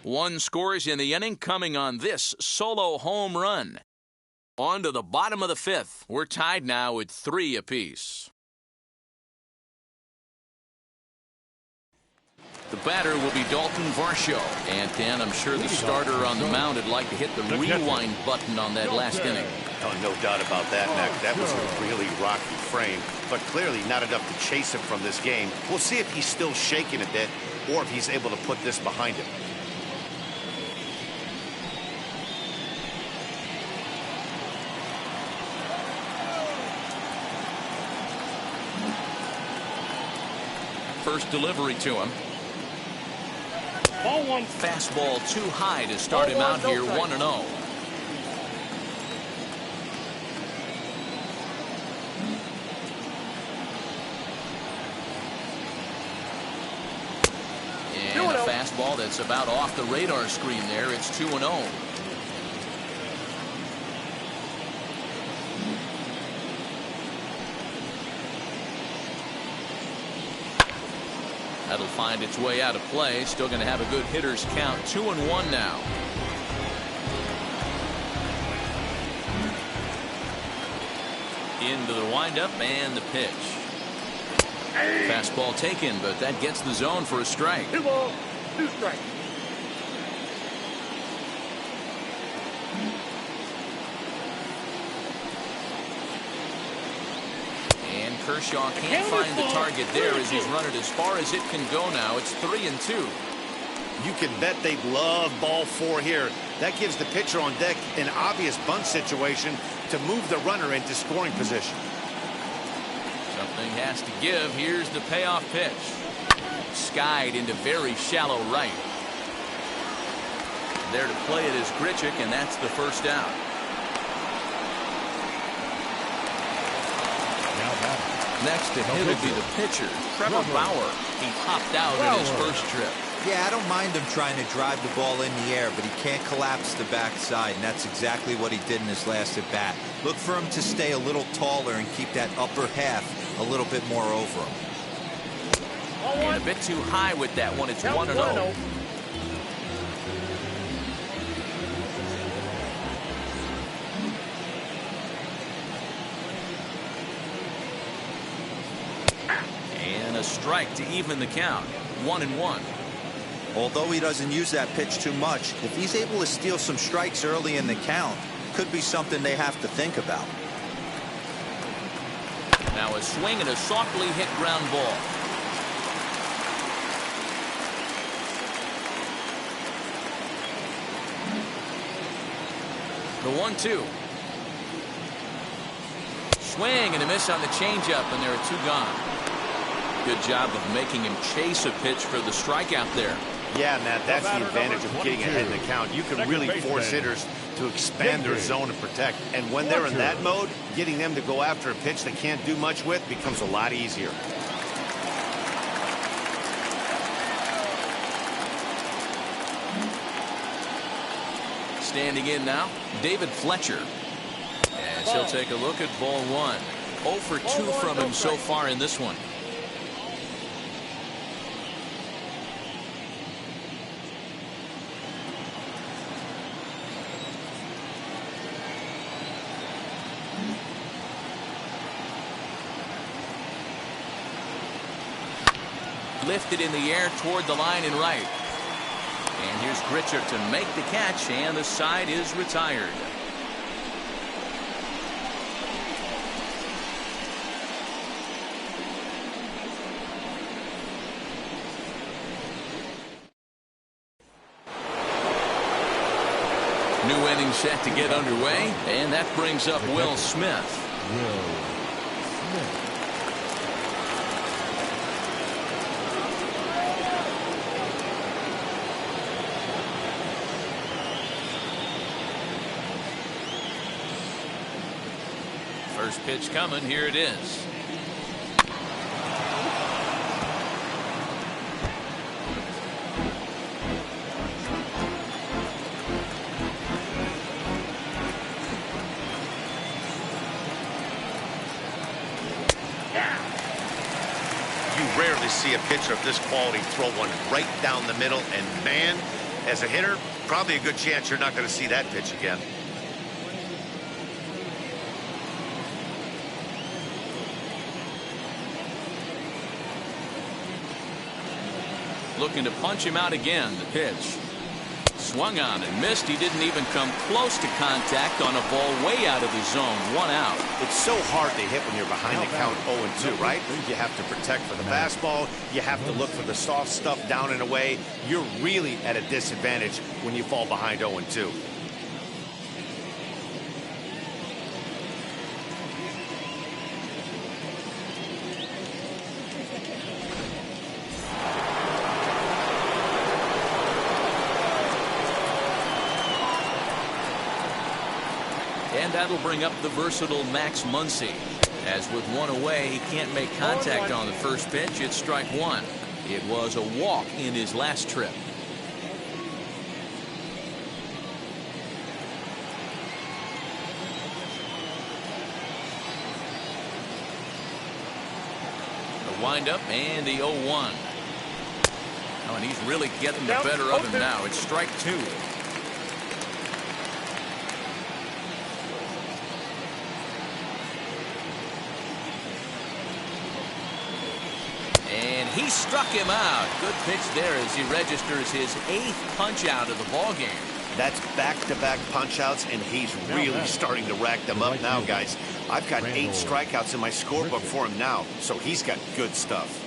One scores in the inning coming on this solo home run. On to the bottom of the 5th. We're tied now at 3 apiece. The batter will be Dalton Varsho. And Dan, I'm sure the starter on the mound would like to hit the rewind button on that last inning. Oh, no doubt about that, Mac. That was a really rocky frame, but clearly not enough to chase him from this game. We'll see if he's still shaking a bit or if he's able to put this behind him. First delivery to him. Ball 1. Fastball too high to start him out here 1-0. Fastball that's about off the radar screen there. It's 2-0. That'll find its way out of play. Still going to have a good hitter's count. 2-1 now. Into the windup and the pitch. Fastball taken, but that gets the zone for a strike. 2 balls, 2 strikes. And Kershaw can't find the target there as he's run it as far as it can go now. It's 3-2. You can bet they love ball 4 here. That gives the pitcher on deck an obvious bunt situation to move the runner into scoring position. Something has to give. Here's the payoff pitch. Skied into very shallow right. There to play it is Grichuk, and that's the first out. Next to hit will be the pitcher, Trevor Bauer. He popped out in his first trip. Yeah, I don't mind him trying to drive the ball in the air, but he can't collapse the backside, and that's exactly what he did in his last at bat. Look for him to stay a little taller and keep that upper half a little bit more over him. And a bit too high with that one. It's 1-0. And a strike to even the count. 1-1. Although he doesn't use that pitch too much, if he's able to steal some strikes early in the count, could be something they have to think about. Now a swing and a softly hit ground ball. The 1-2. Swing and a miss on the changeup, and there are 2 gone. Good job of making him chase a pitch for the strikeout there. Yeah, Matt, that's the advantage of getting ahead in the count. You can really force hitters to expand their zone and protect. And when they're in that mode, getting them to go after a pitch they can't do much with becomes a lot easier. Standing in now, David Fletcher. As he'll take a look at ball 1. 0 for 2 from him so far in this one. Lifted in the air toward the line and right. And here's Grichuk to make the catch, and the side is retired. New inning set to get underway, and that brings up Will Smith. First pitch coming. Here it is. You rarely see a pitcher of this quality throw one right down the middle, and man, as a hitter, probably a good chance you're not going to see that pitch again. Looking to punch him out again. The pitch. Swung on and missed. He didn't even come close to contact on a ball way out of the zone. 1 out. It's so hard to hit when you're behind the count 0-2, right? You have to protect for the fastball. You have to look for the soft stuff down and away. You're really at a disadvantage when you fall behind 0-2. And that'll bring up the versatile Max Muncy. As with 1 away, he can't make contact on the first pitch. It's strike 1. It was a walk in his last trip. Windup and the 0-1. Oh, and he's really getting the better of him now. It's strike 2. And he struck him out. Good pitch there as he registers his 8th punch out of the ball game. That's back-to-back punch-outs, and he's really starting to rack them up now, guys. I've got 8 strikeouts in my scorebook for him now, so he's got good stuff.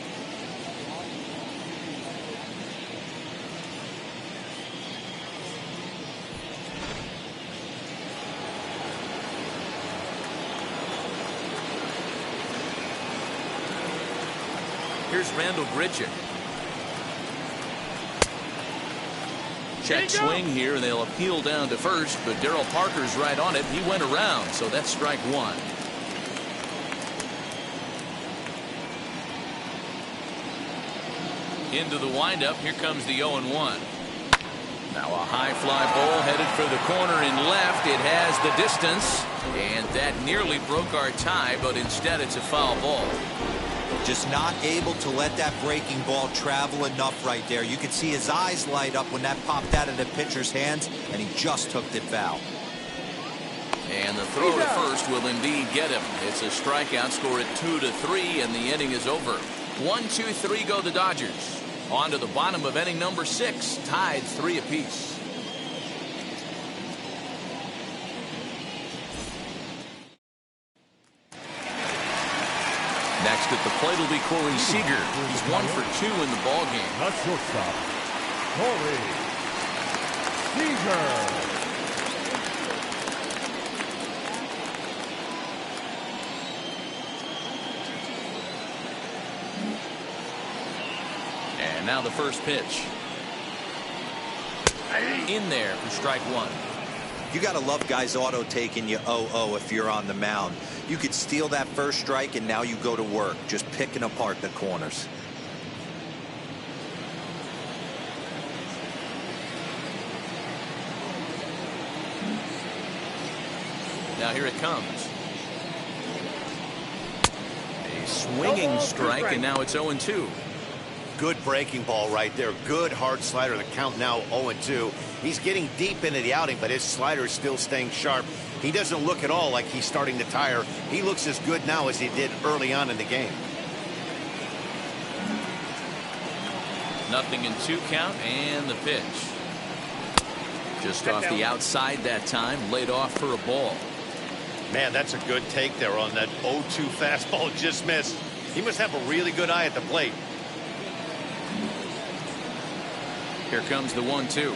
Here's Randall Grichuk. Check swing here, and they'll appeal down to first, but Darryl Parker's right on it. He went around, so that's strike 1. Into the windup. Here comes the 0-1. Now a high fly ball headed for the corner in left. It has the distance, and that nearly broke our tie, but instead it's a foul ball. Just not able to let that breaking ball travel enough right there. You could see his eyes light up when that popped out of the pitcher's hands, and he just hooked it foul. And the throw to first will indeed get him. It's a strikeout. Score at 2-3, and the inning is over. 1-2-3 go the Dodgers. On to the bottom of inning number 6, tied 3 apiece. Next at the plate will be Corey Seager. He's 1 for 2 in the ball game. The shortstop, Corey Seager. And now the first pitch. In there for strike 1. You got to love guys auto taking you 0-0 if you're on the mound. You could steal that first strike, and now you go to work, just picking apart the corners. Now here it comes. A swinging strike, and now it's 0-2. Good breaking ball right there. Good hard slider. The count now 0-2. He's getting deep into the outing, but his slider is still staying sharp. He doesn't look at all like he's starting to tire. He looks as good now as he did early on in the game. 0-2 count, and the pitch. Just off the outside that time, laid off for a ball. Man, that's a good take there on that 0-2 fastball. Just missed. He must have a really good eye at the plate. Here comes the 1-2.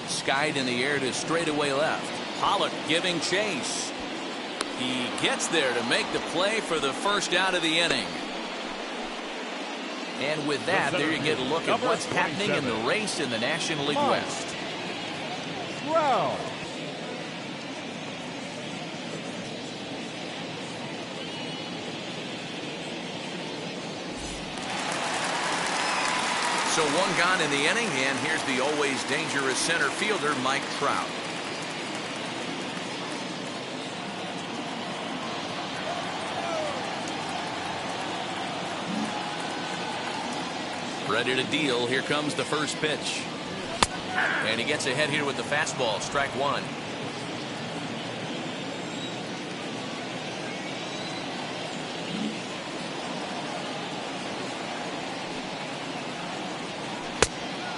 Skied in the air to straightaway left. Pollock giving chase. He gets there to make the play for the first out of the inning. And with that, there you get a look at what's happening in the race in the National League West. Wow. So 1 gone in the inning, and here's the always dangerous center fielder, Mike Trout. Ready to deal. Here comes the first pitch. And he gets ahead here with the fastball, strike 1.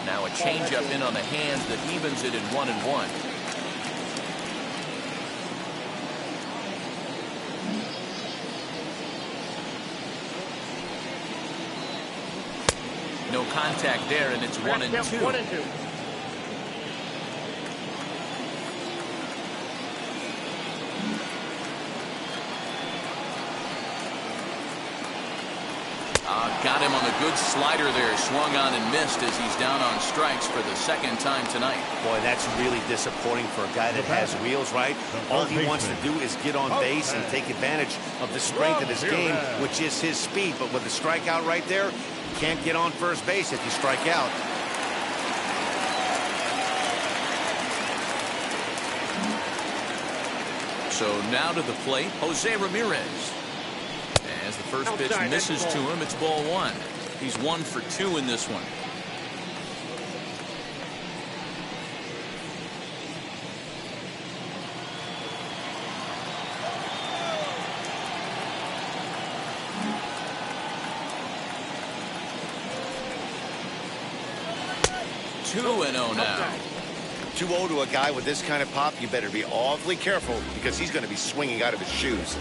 Now a changeup in on the hands that evens it at 1-1. No contact there, and it's 1-2. 1-2. Got him on the good slider there. Swung on and missed as he's down on strikes for the 2nd time tonight. Boy, that's really disappointing for a guy that has wheels, right? All he wants to do is get on base and take advantage of the strength of his game, which is his speed. But with the strikeout right there, you can't get on first base if you strike out. So now to the plate, Jose Ramirez. As the First pitch misses to him. It's ball one. He's 1 for 2 in this one. Two and 0 now. 2-0 to a guy with this kind of pop, you better be awfully careful because he's going to be swinging out of his shoes.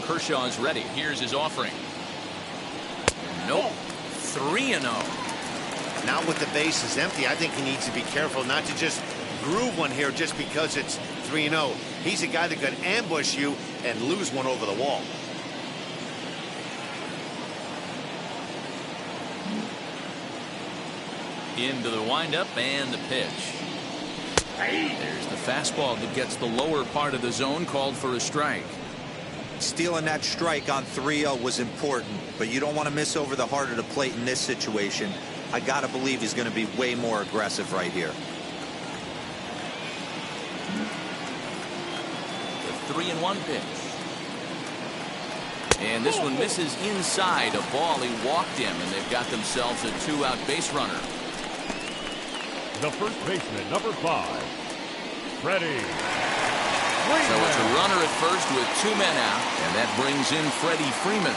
Kershaw's ready. Here's his offering. Nope. 3 and 0. Now with the base is empty, I think he needs to be careful not to just groove one here just because it's 3-0. He's a guy that could ambush you and lose one over the wall. Into the windup and the pitch. There's the fastball that gets the lower part of the zone, called for a strike. Stealing that strike on 3-0 was important, but you don't want to miss over the heart of the plate in this situation. I got to believe he's going to be way more aggressive right here. The 3-1 pitch. And this one misses inside a ball. He walked him, and they've got themselves a 2-out base runner. The first baseman, number 5, Freddie. So it's a runner at first with 2 men out, and that brings in Freddie Freeman.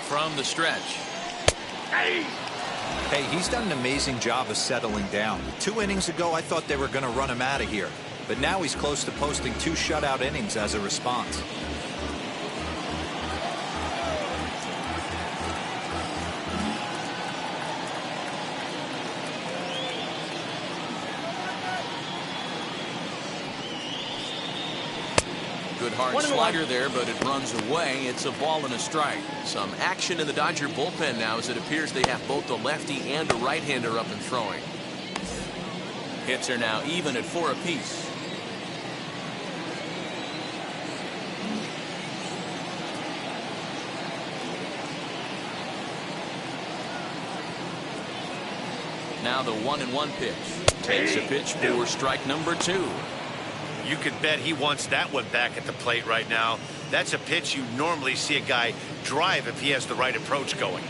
From the stretch. Hey, he's done an amazing job of settling down. 2 innings ago, I thought they were going to run him out of here. But now he's close to posting 2 shutout innings as a response. Good hard slider there, but it runs away. It's a ball and a strike. Some action in the Dodger bullpen now, as it appears they have both a lefty and a right-hander up and throwing. Hits are now even at 4 apiece. Now the 1-1 pitch. Takes a pitch for strike number 2. You could bet he wants that one back at the plate right now. That's a pitch you normally see a guy drive if he has the right approach going.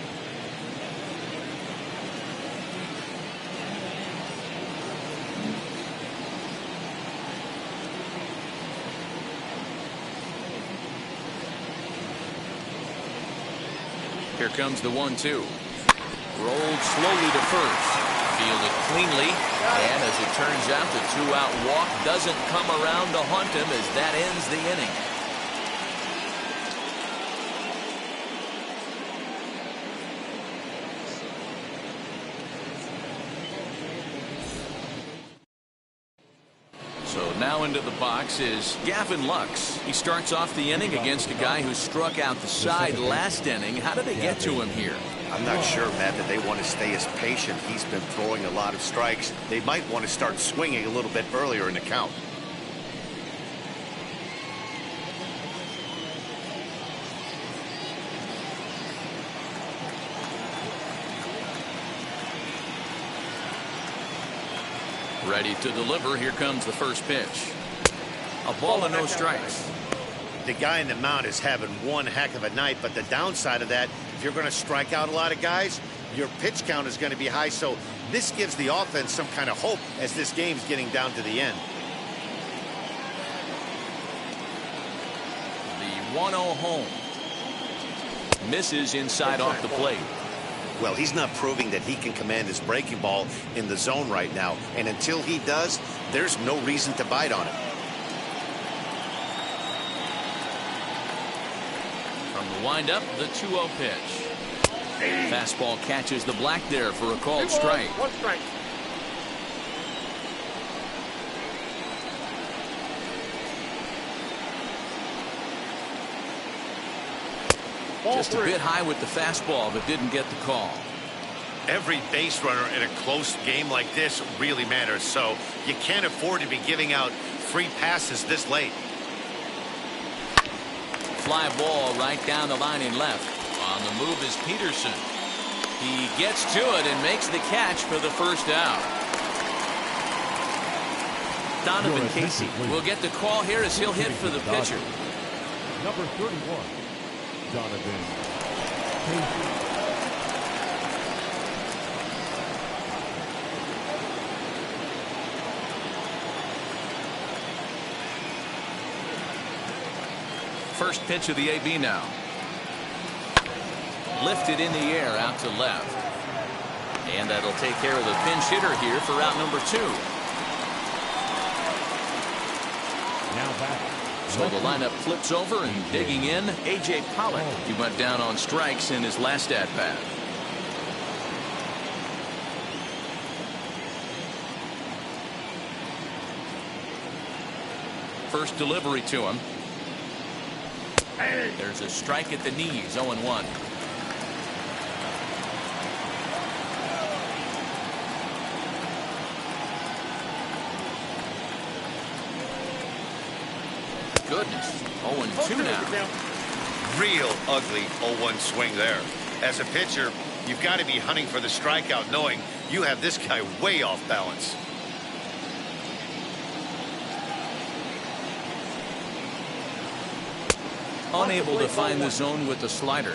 Here comes the 1-2. Rolled slowly to first. Fielded cleanly, and as it turns out, the 2-out walk doesn't come around to haunt him as that ends the inning. So now into the box is Gavin Lux. He starts off the inning against a guy who struck out the side last inning. How did they get to him here? I'm not sure, Matt, that they want to stay as patient. He's been throwing a lot of strikes. They might want to start swinging a little bit earlier in the count. Ready to deliver. Here comes the first pitch. A ball and no strikes. The guy in the mound is having one heck of a night, but the downside of that, if you're going to strike out a lot of guys, your pitch count is going to be high. So this gives the offense some kind of hope as this game's getting down to the end. The 1-0 home. Misses inside off the plate. Well, he's not proving that he can command his breaking ball in the zone right now. And until he does, there's no reason to bite on it. From the windup, the 2-0 pitch. Fastball catches the black there for a called strike. 1 strike. Just a bit high with the fastball, but didn't get the call. Every base runner in a close game like this really matters, so you can't afford to be giving out free passes this late. fly ball right down the line in left. On the move is Peterson. He gets to it and makes the catch for the first out. Donovan Casey will get the call here as he'll hit for the pitcher. Number 31, Donovan Casey. First pitch of the AB now. Lifted in the air out to left. And that'll take care of the pinch hitter here for out number 2. Now back. So the lineup flips over and digging in, A.J. Pollock. He went down on strikes in his last at-bat. First delivery to him. There's a strike at the knees, 0-1. Goodness, 0-2 now. Real ugly 0-1 swing there. As a pitcher, you've got to be hunting for the strikeout, knowing you have this guy way off balance. Unable to find the zone with the slider.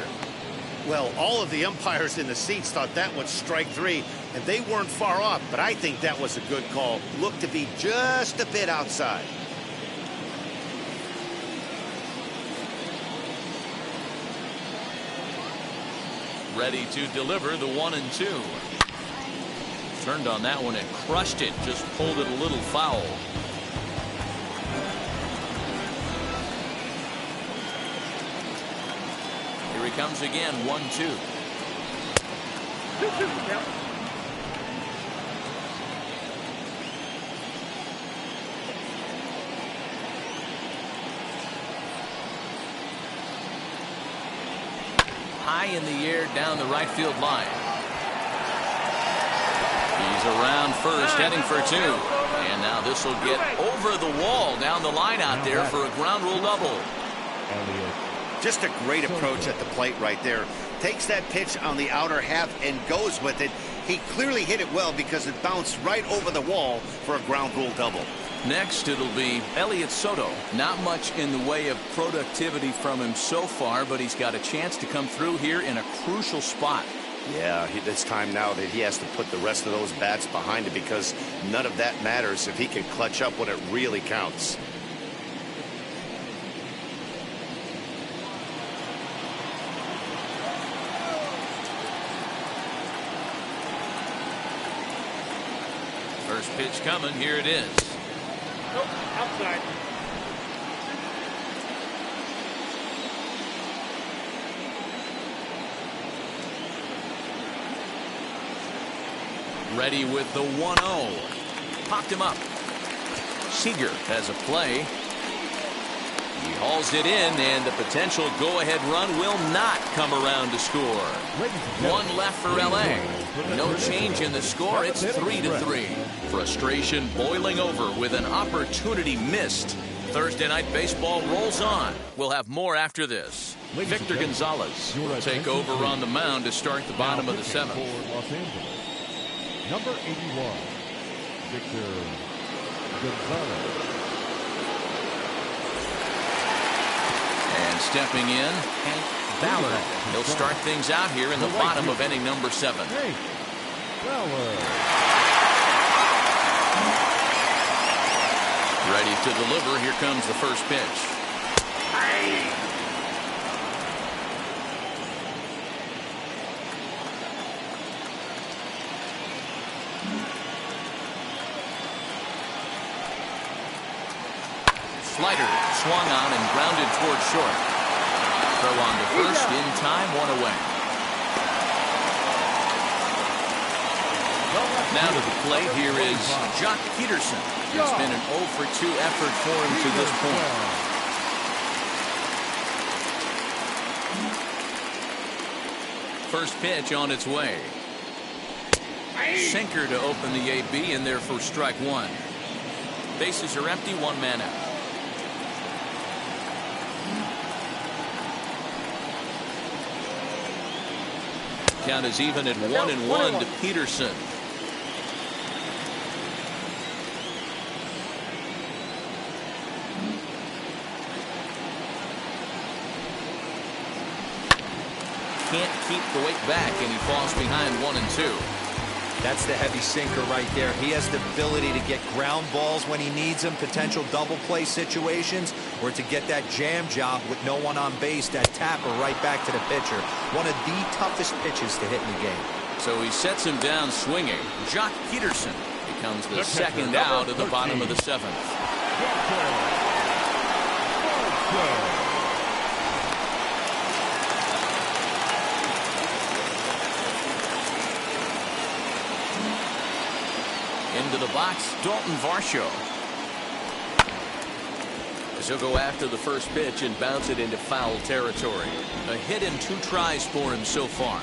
Well, all of the umpires in the seats thought that was strike 3, and they weren't far off, but I think that was a good call. Looked to be just a bit outside. Ready to deliver the 1-2. Turned on that one and crushed it. Just pulled it a little foul. Here he comes again, 1-2. High in the air down the right field line. He's around first, heading for 2. And now this will get over the wall down the line out there for a ground rule double. Just a great approach at the plate right there. Takes that pitch on the outer half and goes with it. He clearly hit it well because it bounced right over the wall for a ground rule double. Next, it'll be Elliott Soto. Not much in the way of productivity from him so far, but he's got a chance to come through here in a crucial spot. Yeah, it's time now that he has to put the rest of those bats behind it, because none of that matters if he can clutch up when it really counts. First pitch coming. Here it is. Nope, outside. Ready with the 1-0. Popped him up. Seager has a play. He hauls it in, and the potential go-ahead run will not come around to score. One left for L.A. No change in the score. It's 3-3. Frustration boiling over with an opportunity missed. Thursday Night Baseball rolls on. We'll have more after this. Victor Gonzalez will take over on the mound to start the bottom of the 7th. Number 81, Victor Gonzalez. And stepping in, Hank Ballard. He'll start things out here in the bottom of inning number 7. Hank Ballard. Ready to deliver. Here comes the first pitch. Slider swung on and grounded toward short. Throw on to first in time, 1 away. Now to the plate, here is Jock Peterson. It's been an 0 for 2 effort for him to this point. First pitch on its way. Sinker to open the AB, and there for strike 1. Bases are empty, 1 man out. Count is even at 1-1 to Peterson. Can't keep the weight back, and he falls behind 1-2. That's the heavy sinker right there. He has the ability to get ground balls when he needs them, potential double play situations, or to get that jam job with no one on base, that tapper right back to the pitcher. One of the toughest pitches to hit in the game. So he sets him down swinging. Jock Peterson becomes the second out of the bottom of the 7th. Into the box, Dalton Varsho. As he'll go after the first pitch and bounce it into foul territory. A hit in 2 tries for him so far.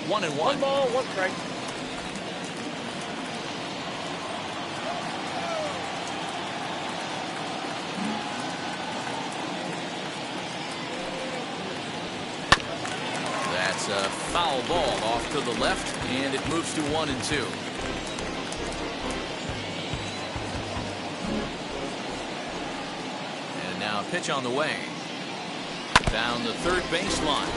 One and one. 1 ball, 1 strike. That's a foul ball off to the left, and it moves to 1-2. And now a pitch on the way. Down the third baseline.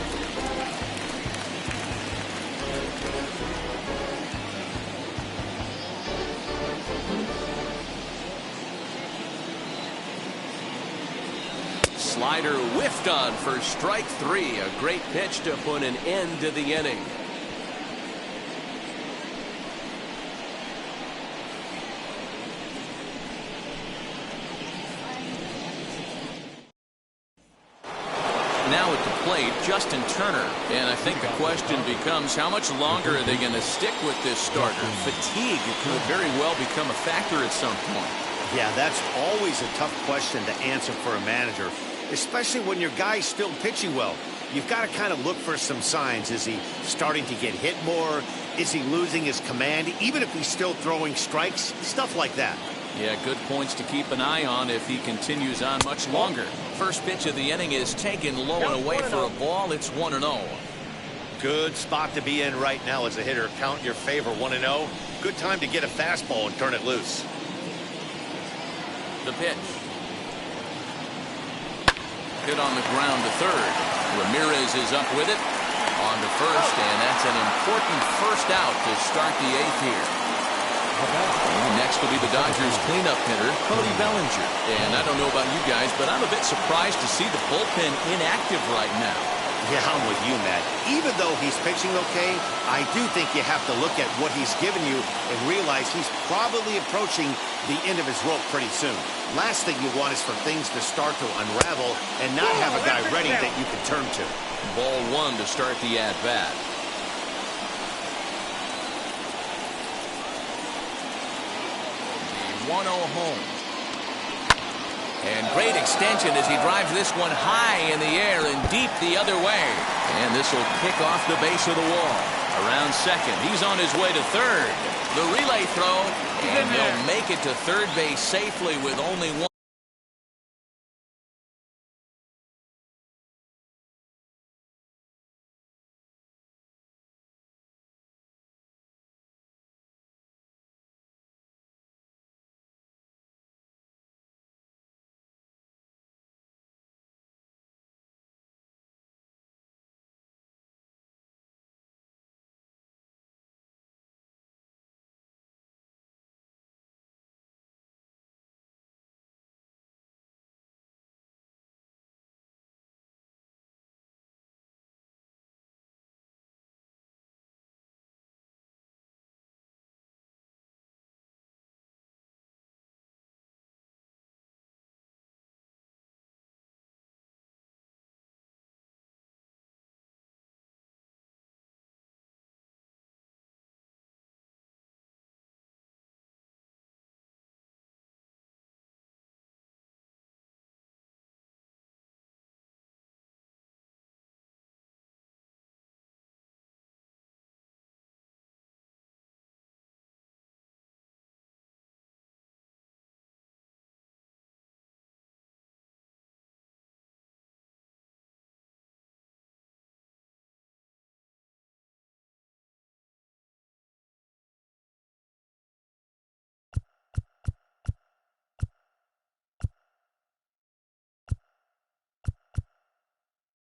Slider whiffed on for strike 3. A great pitch to put an end to the inning. Now at the plate, Justin Turner. And I think the question becomes, how much longer are they going to stick with this starter? Fatigue could very well become a factor at some point. Yeah, that's always a tough question to answer for a manager, especially when your guy's still pitching well. You've got to kind of look for some signs. Is he starting to get hit more? Is he losing his command, even if he's still throwing strikes? Stuff like that. Yeah, good points to keep an eye on if he continues on much longer. First pitch of the inning is taken low and away for a ball. It's 1-0. Good spot to be in right now as a hitter. Count in your favor, 1-0. Good time to get a fastball and turn it loose. The pitch. Hit on the ground to third. Ramirez is up with it. On to first, and that's an important first out to start the 8th here. And next will be the Dodgers cleanup hitter, Cody Bellinger. And I don't know about you guys, but I'm a bit surprised to see the bullpen inactive right now. Yeah, I'm with you, Matt. Even though he's pitching okay, I do think you have to look at what he's given you and realize he's probably approaching the end of his rope pretty soon. Last thing you want is for things to start to unravel and not have a guy ready that you can turn to. Ball 1 to start the at-bat. The 1-0 home. And great extension as he drives this one high in the air and deep the other way. And this will kick off the base of the wall. Around second. He's on his way to third. The relay throw. And he'll make it to third base safely with only one.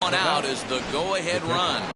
On out is the go-ahead run.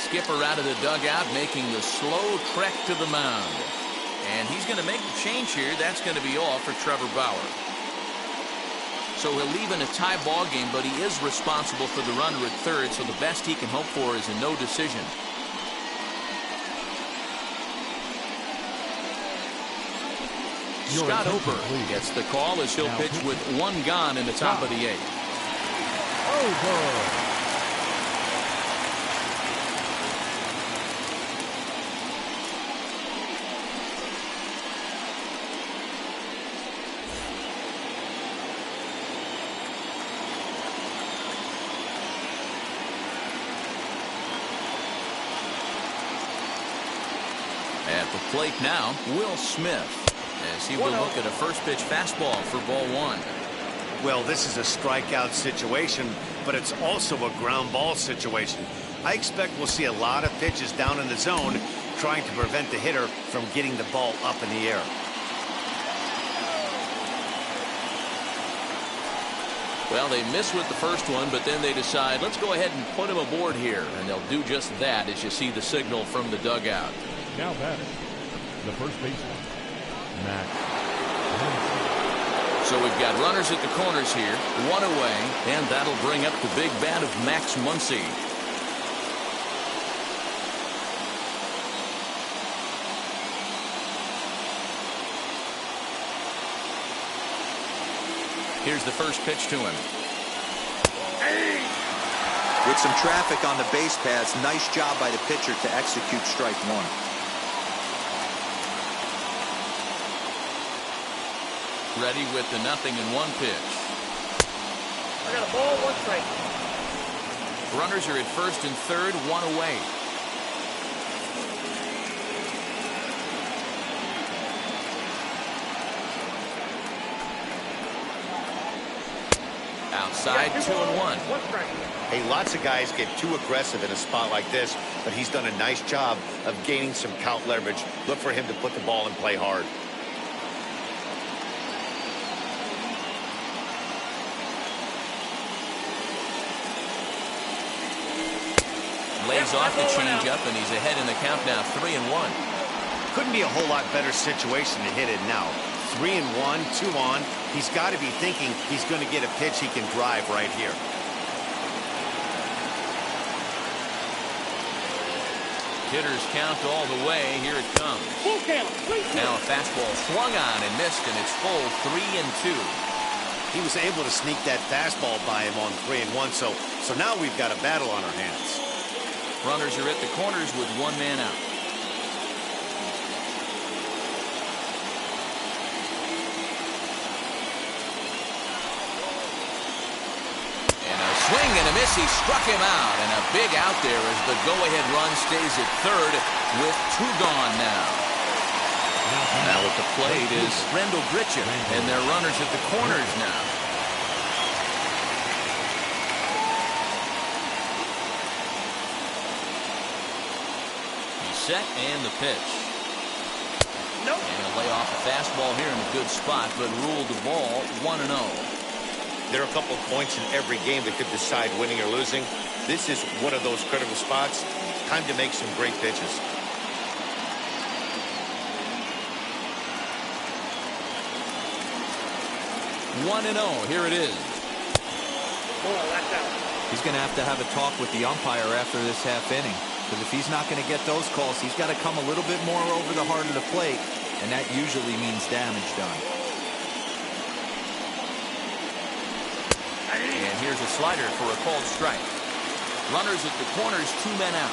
Skipper out of the dugout, making the slow trek to the mound. And he's going to make the change here. That's going to be all for Trevor Bauer. So he'll leave in a tie ball game, but he is responsible for the runner at third, so the best he can hope for is a no decision. Scott Oper gets the call as he'll pitch with one gone in the top of the eighth. Over. At the plate now, Will Smith, as he will look at a first pitch fastball for ball one. Well, this is a strikeout situation, but it's also a ground ball situation. I expect we'll see a lot of pitches down in the zone trying to prevent the hitter from getting the ball up in the air. Well, they miss with the first one, but then they decide, let's go ahead and put him aboard here. And they'll do just that as you see the signal from the dugout. Now batting, the first baseman, Max. So we've got runners at the corners here, one away, and that'll bring up the big bat of Max Muncy. Here's the first pitch to him. With some traffic on the base paths, nice job by the pitcher to execute strike one. Ready with the 0-1 pitch. I got a ball, one strike. Runners are at first and third, one away. Outside, 2-1. One strike. Hey, lots of guys get too aggressive in a spot like this, but he's done a nice job of gaining some count leverage. Look for him to put the ball and play hard. Lays off the changeup, and he's ahead in the count now, 3-1. Couldn't be a whole lot better situation to hit it now. 3-1, 2 on. He's got to be thinking he's going to get a pitch he can drive right here. Hitters count all the way. Here it comes. Full count. Now a fastball swung on and missed, and it's full 3-2. He was able to sneak that fastball by him on 3-1, so now we've got a battle on our hands. Runners are at the corners with one man out. And a swing and a miss. He struck him out, and a big out there as the go-ahead run stays at third with two gone now. Now at the plate is Rendell Gritchen, and they're runners at the corners now. Set and the pitch. Nope. And he'll lay off a fastball here in a good spot, but ruled the ball 1-0. There are a couple of points in every game that could decide winning or losing. This is one of those critical spots. Time to make some great pitches. One and 0. Here it is. Ball, that's out. He's going to have a talk with the umpire after this half inning. Because if he's not going to get those calls, he's got to come a little bit more over the heart of the plate, and that usually means damage done. And here's a slider for a called strike. Runners at the corners, two men out.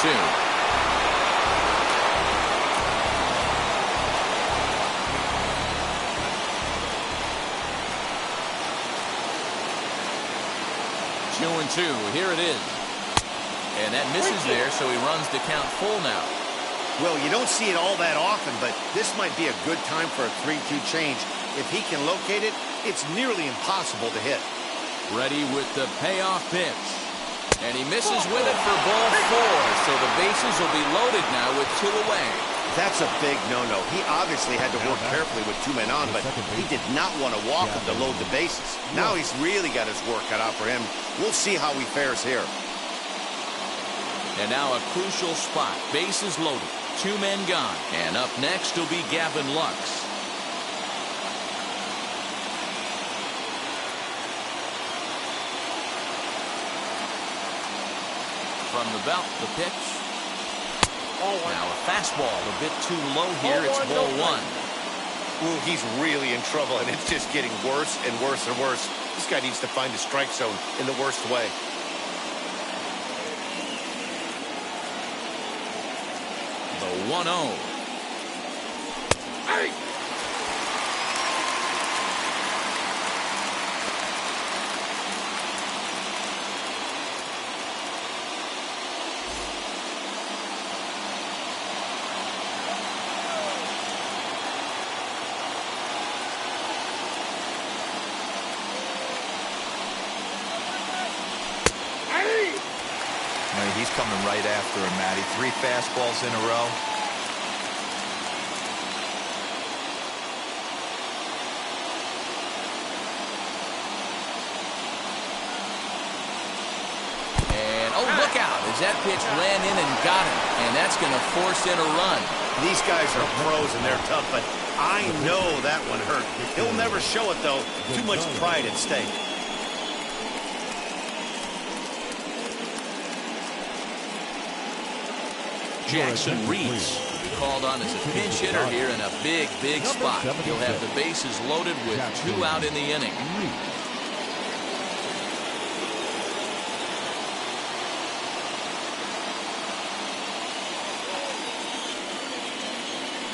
2. Two and 2. Here it is. And that misses there, so he runs the count full now. Well, you don't see it all that often, but this might be a good time for a 3-2 change. If he can locate it, it's nearly impossible to hit. Ready with the payoff pitch. And he misses with it for ball 4, so the bases will be loaded now with 2 away. That's a big no-no. He obviously had to work carefully with 2 men on, but he did not want to walk him to load the bases. Now he's really got his work cut out for him. We'll see how he fares here. And now a crucial spot. Bases loaded. 2 men gone. And up next will be Gavin Lux. From the belt, the pitch. Now a fastball a bit too low here. It's ball 1. Ooh, he's really in trouble, and it's just getting worse and worse and worse. This guy needs to find the strike zone in the worst way. The 1-0. Hey! He's coming right after him, Matty. 3 fastballs in a row. And, oh, look out, as that pitch ran in and got him. And that's going to force in a run. These guys are pros and they're tough, but I know that one hurt. He'll never show it, though. Too much pride at stake. Jackson Reeds called on as a pinch hitter here in a big, big spot. He'll have the bases loaded with 2 out in the inning.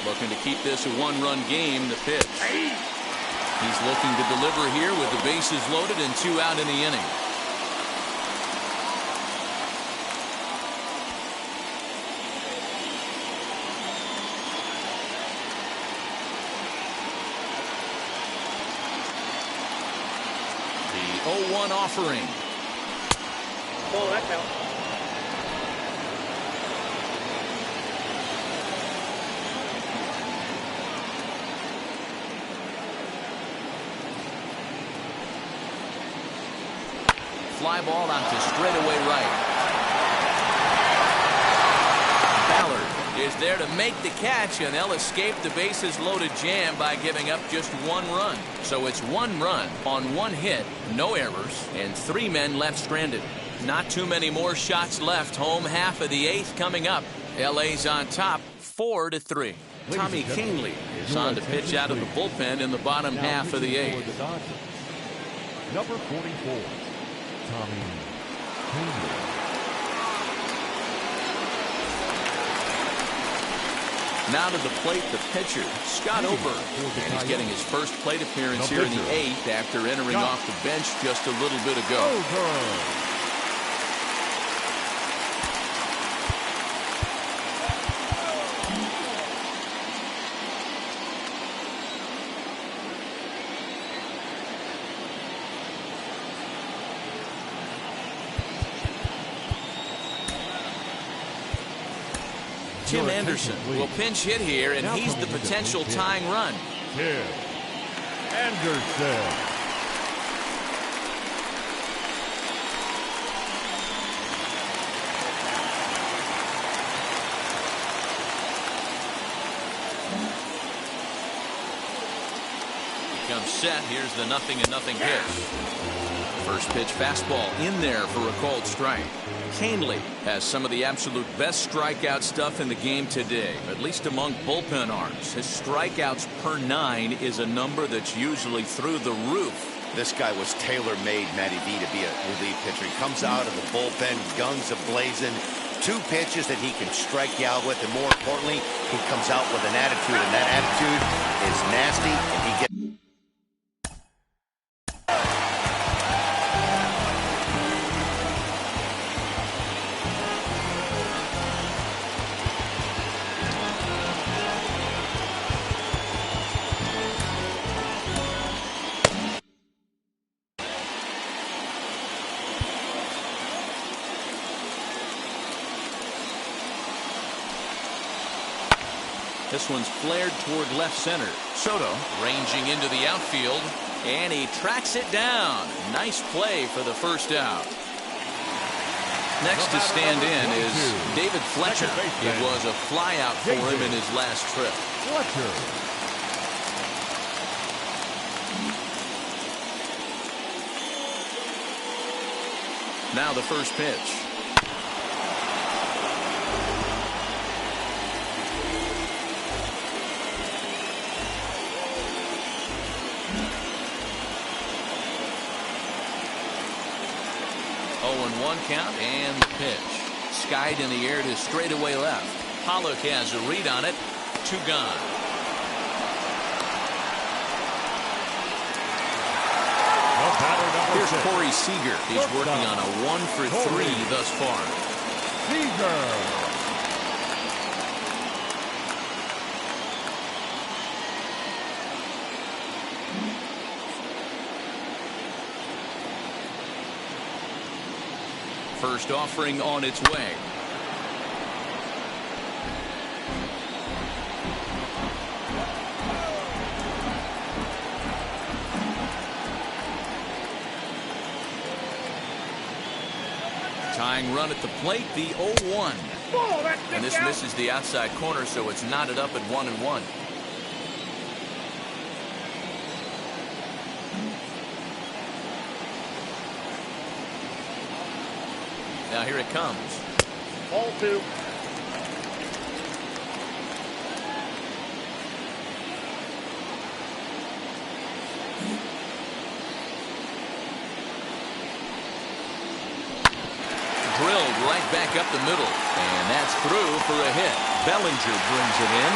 Looking to keep this a 1-run game. The pitch. He's looking to deliver here with the bases loaded and 2 out in the inning. The 0-1 offering. Oh, that counts. Fly ball out to straightaway right. Ballard is there to make the catch, and they'll escape the bases loaded jam by giving up just 1 run. So it's 1 run on 1 hit, no errors, and 3 men left stranded. Not too many more shots left. Home half of the 8th coming up. LA's on top 4-3. Tommy Kingley is on to pitch out of the bullpen in the bottom half of the 8th. Number 44, Tommy Kingley. Now to the plate, the pitcher, Scott Oberg. And he's getting his first plate appearance here in the 8th after entering off the bench just a little bit ago. Tim Anderson will pinch hit here, and he's the potential tying run. Tim Anderson. Comes set. Here's the 0-0 pitch. First pitch fastball in there for a called strike. Kingley has some of the absolute best strikeout stuff in the game today, at least among bullpen arms. His strikeouts per 9 is a number that's usually through the roof. This guy was tailor-made, Matty V, to be a relief pitcher. He comes out of the bullpen, guns a-blazing, 2 pitches that he can strike you out with, and more importantly, he comes out with an attitude, and that attitude is nasty, and he gets... This one's flared toward left center. Soto ranging into the outfield, and he tracks it down. Nice play for the first out. Next to stand in is David Fletcher. It was a flyout for him in his last trip. Fletcher. Now the first pitch. One count and the pitch. Skied in the air to straightaway left. Pollock has a read on it. 2 gone. Here's Corey Seager. He's working on a 1-for-3 thus far. Seager. First offering on its way. Tying run at the plate, the 0-1. And this misses the outside corner, so it's knotted up at 1-1. Now here it comes. Ball 2. Drilled right back up the middle, and that's through for a hit. Bellinger brings it in.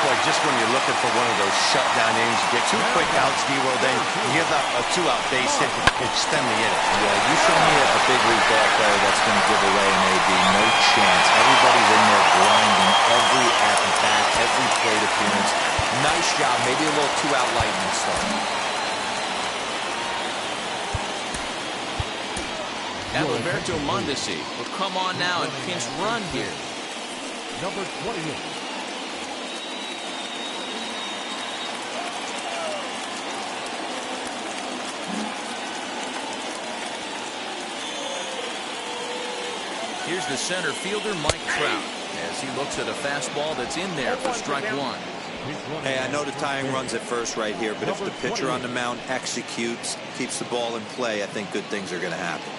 Boy, just when you're looking for one of those shutdown innings, you get 2 quick outs, D-Roll, then you give up a 2-out base hit, extend the inning. Yeah, you show me a big league ball player that's going to give away an AB. No chance. Everybody's in there grinding every at-bat, every plate appearance. Nice job. Maybe a little 2-out lightning start. Alberto Mondesi will come on now and pinch run here. Number 28. Here's the center fielder, Mike Trout, as he looks at a fastball that's in there for strike 1. Hey, I know the tying run's at first right here, but if the pitcher on the mound executes, keeps the ball in play, I think good things are going to happen.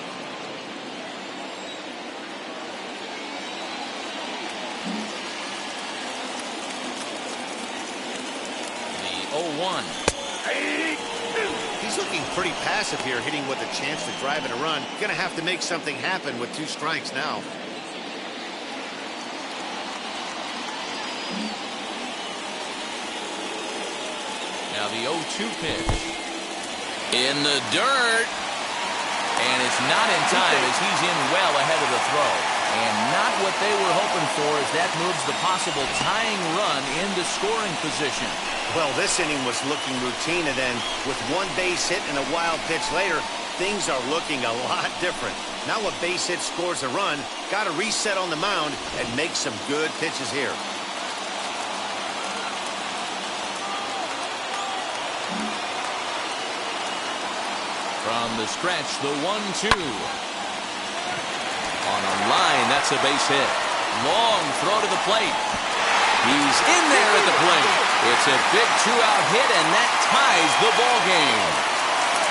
The 0-1. He's looking pretty passive here, hitting with a chance to drive in a run. Going to have to make something happen with 2 strikes now. Now the 0-2 pitch. In the dirt. And it's not in time as he's in well ahead of the throw. And not what they were hoping for as that moves the possible tying run into scoring position. Well, this inning was looking routine, and then with 1 base hit and a wild pitch later, things are looking a lot different. Now a base hit scores a run, got to reset on the mound and make some good pitches here. From the stretch, the 1-2. On a line, that's a base hit. Long throw to the plate. He's in there at the plate. It's a big 2-out hit, and that ties the ball game.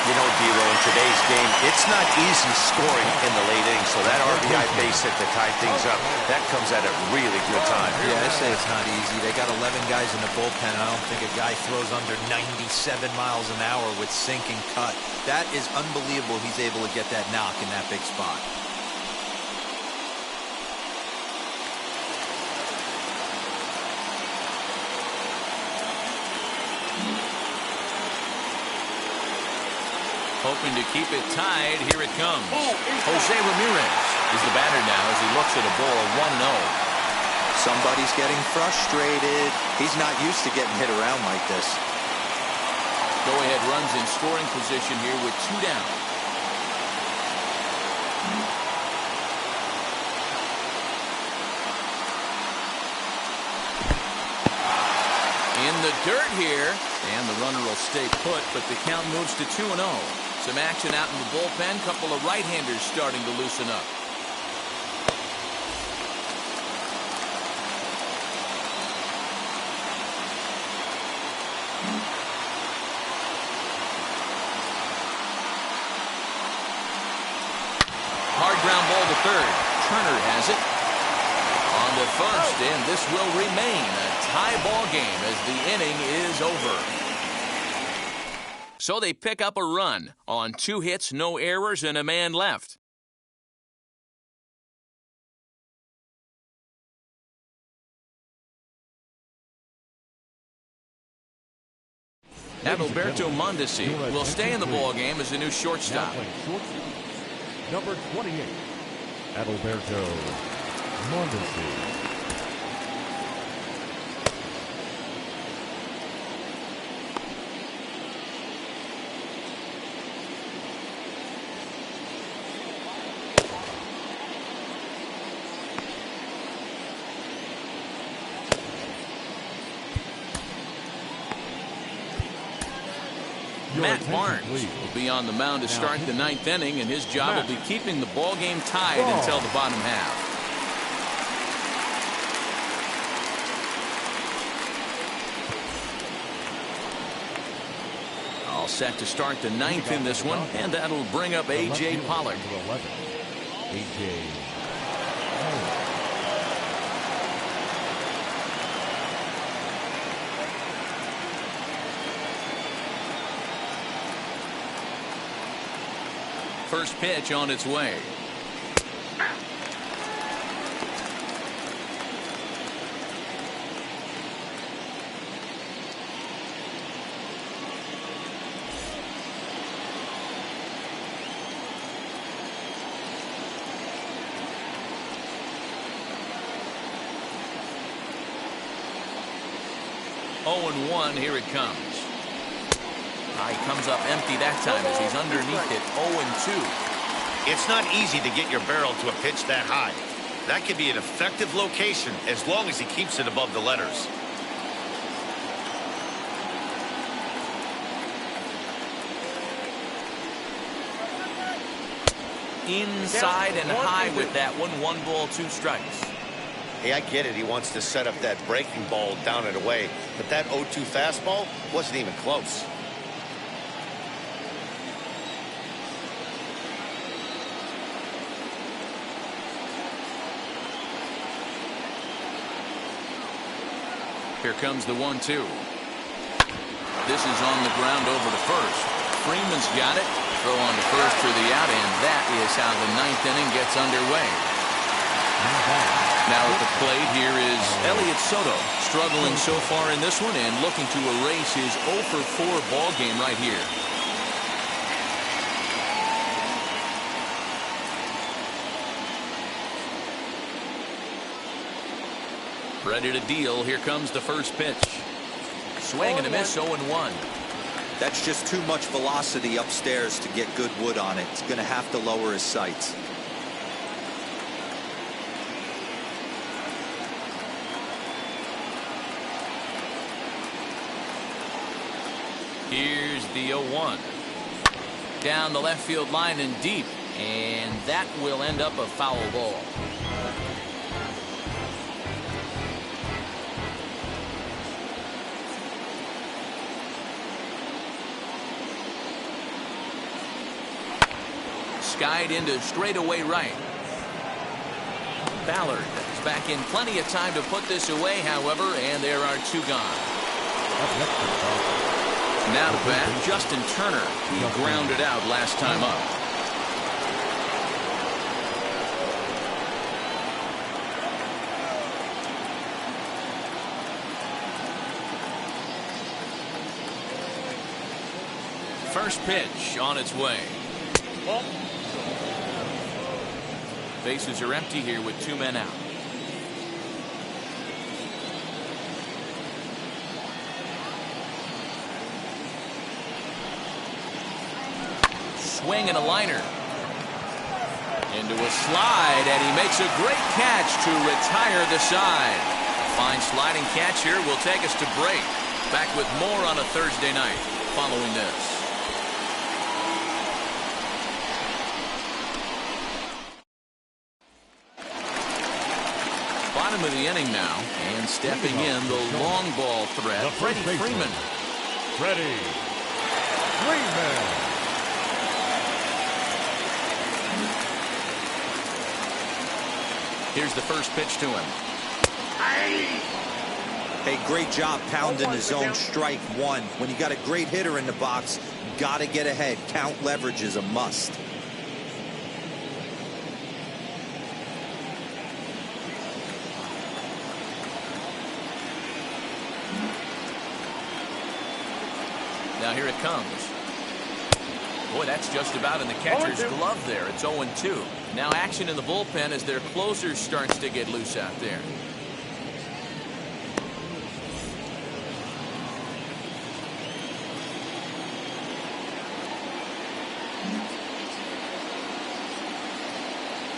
You know, D'Lo, in today's game, it's not easy scoring in the late innings, so that RBI base hit to tie things up, that comes at a really good time. Yeah, I say it's not easy. They got 11 guys in the bullpen, and I don't think a guy throws under 97 miles an hour with sink and cut. That is unbelievable he's able to get that knock in that big spot. Hoping to keep it tied. Here it comes. Jose Ramirez is the batter now as he looks at a ball 1-0. Somebody's getting frustrated. He's not used to getting hit around like this. Go-ahead runs in scoring position here with 2 down. In the dirt here, and the runner will stay put, but the count moves to 2-0. Some action out in the bullpen. Couple of right-handers starting to loosen up. Hard ground ball to third. Turner has it. On to first, and this will remain a tie ball game as the inning is over. So they pick up a run on 2 hits, no errors, and a man left. Adalberto Mondesi will stay in the ball game as a new shortstop. Number 28, Adalberto Mondesi. Matt Barnes will be on the mound to start the 9th inning, and his job will be keeping the ball game tied until the bottom half. All set to start the 9th in this one, and that'll bring up A.J. Pollock. A.J. First pitch on its way. Oh, and 1, here it comes. He comes up empty that time as he's underneath it. 0-2. It's not easy to get your barrel to a pitch that high. That could be an effective location as long as he keeps it above the letters. Inside and high with that one. 1 ball, 2 strikes. Hey, I get it. He wants to set up that breaking ball down and away, but that 0-2 fastball wasn't even close. Here comes the 1-2. This is on the ground over to first. Freeman's got it. Throw on to first for the out, and that is how the 9th inning gets underway. Now at the plate here is Elliot Soto, struggling so far in this one and looking to erase his 0-for-4 ball game right here. Ready to deal. Here comes the first pitch. Swing and a miss. 0-1. That's just too much velocity upstairs to get good wood on it. It's going to have to lower his sights. Here's the 0-1. Down the left field line and deep. And that will end up a foul ball. skied into straightaway right. Ballard is back in plenty of time to put this away, however, and there are 2 gone. Now to bat, Justin Turner. He grounded out last time up. First pitch on its way. Bases are empty here with 2 men out. Swing and a liner. Into a slide, and he makes a great catch to retire the side. Fine sliding catch here will take us to break. Back with more on a Thursday night following this. Bottom of the inning now, and stepping in the long ball threat, Freddie Freeman. Freddie Freeman. Here's the first pitch to him. Hey, great job pounding the zone strike 1. When you got a great hitter in the box, got to get ahead. Count leverage is a must. Now here it comes. Boy, that's just about in the catcher's glove there. It's 0-2. Now action in the bullpen as their closer starts to get loose out there.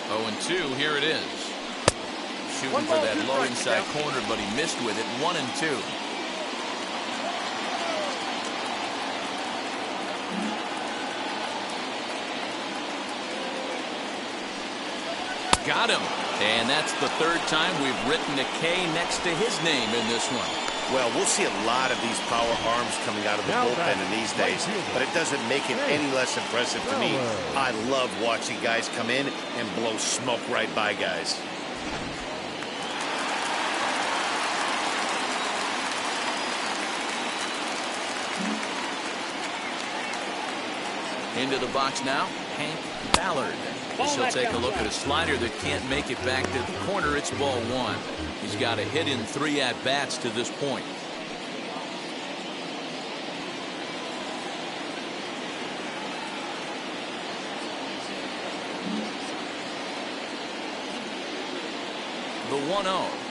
Oh-2, here it is. Shooting for that low inside corner, but he missed with it. 1-2. Got him. And that's the 3rd time we've written a K next to his name in this one. Well, we'll see a lot of these power arms coming out of the bullpen in these days, but it doesn't make it any less impressive to me. I love watching guys come in and blow smoke right by guys. Into the box now, Hank Ballard. He'll take a look at a slider that can't make it back to the corner. It's ball 1. He's got a hit in 3 at-bats to this point. The 1-0.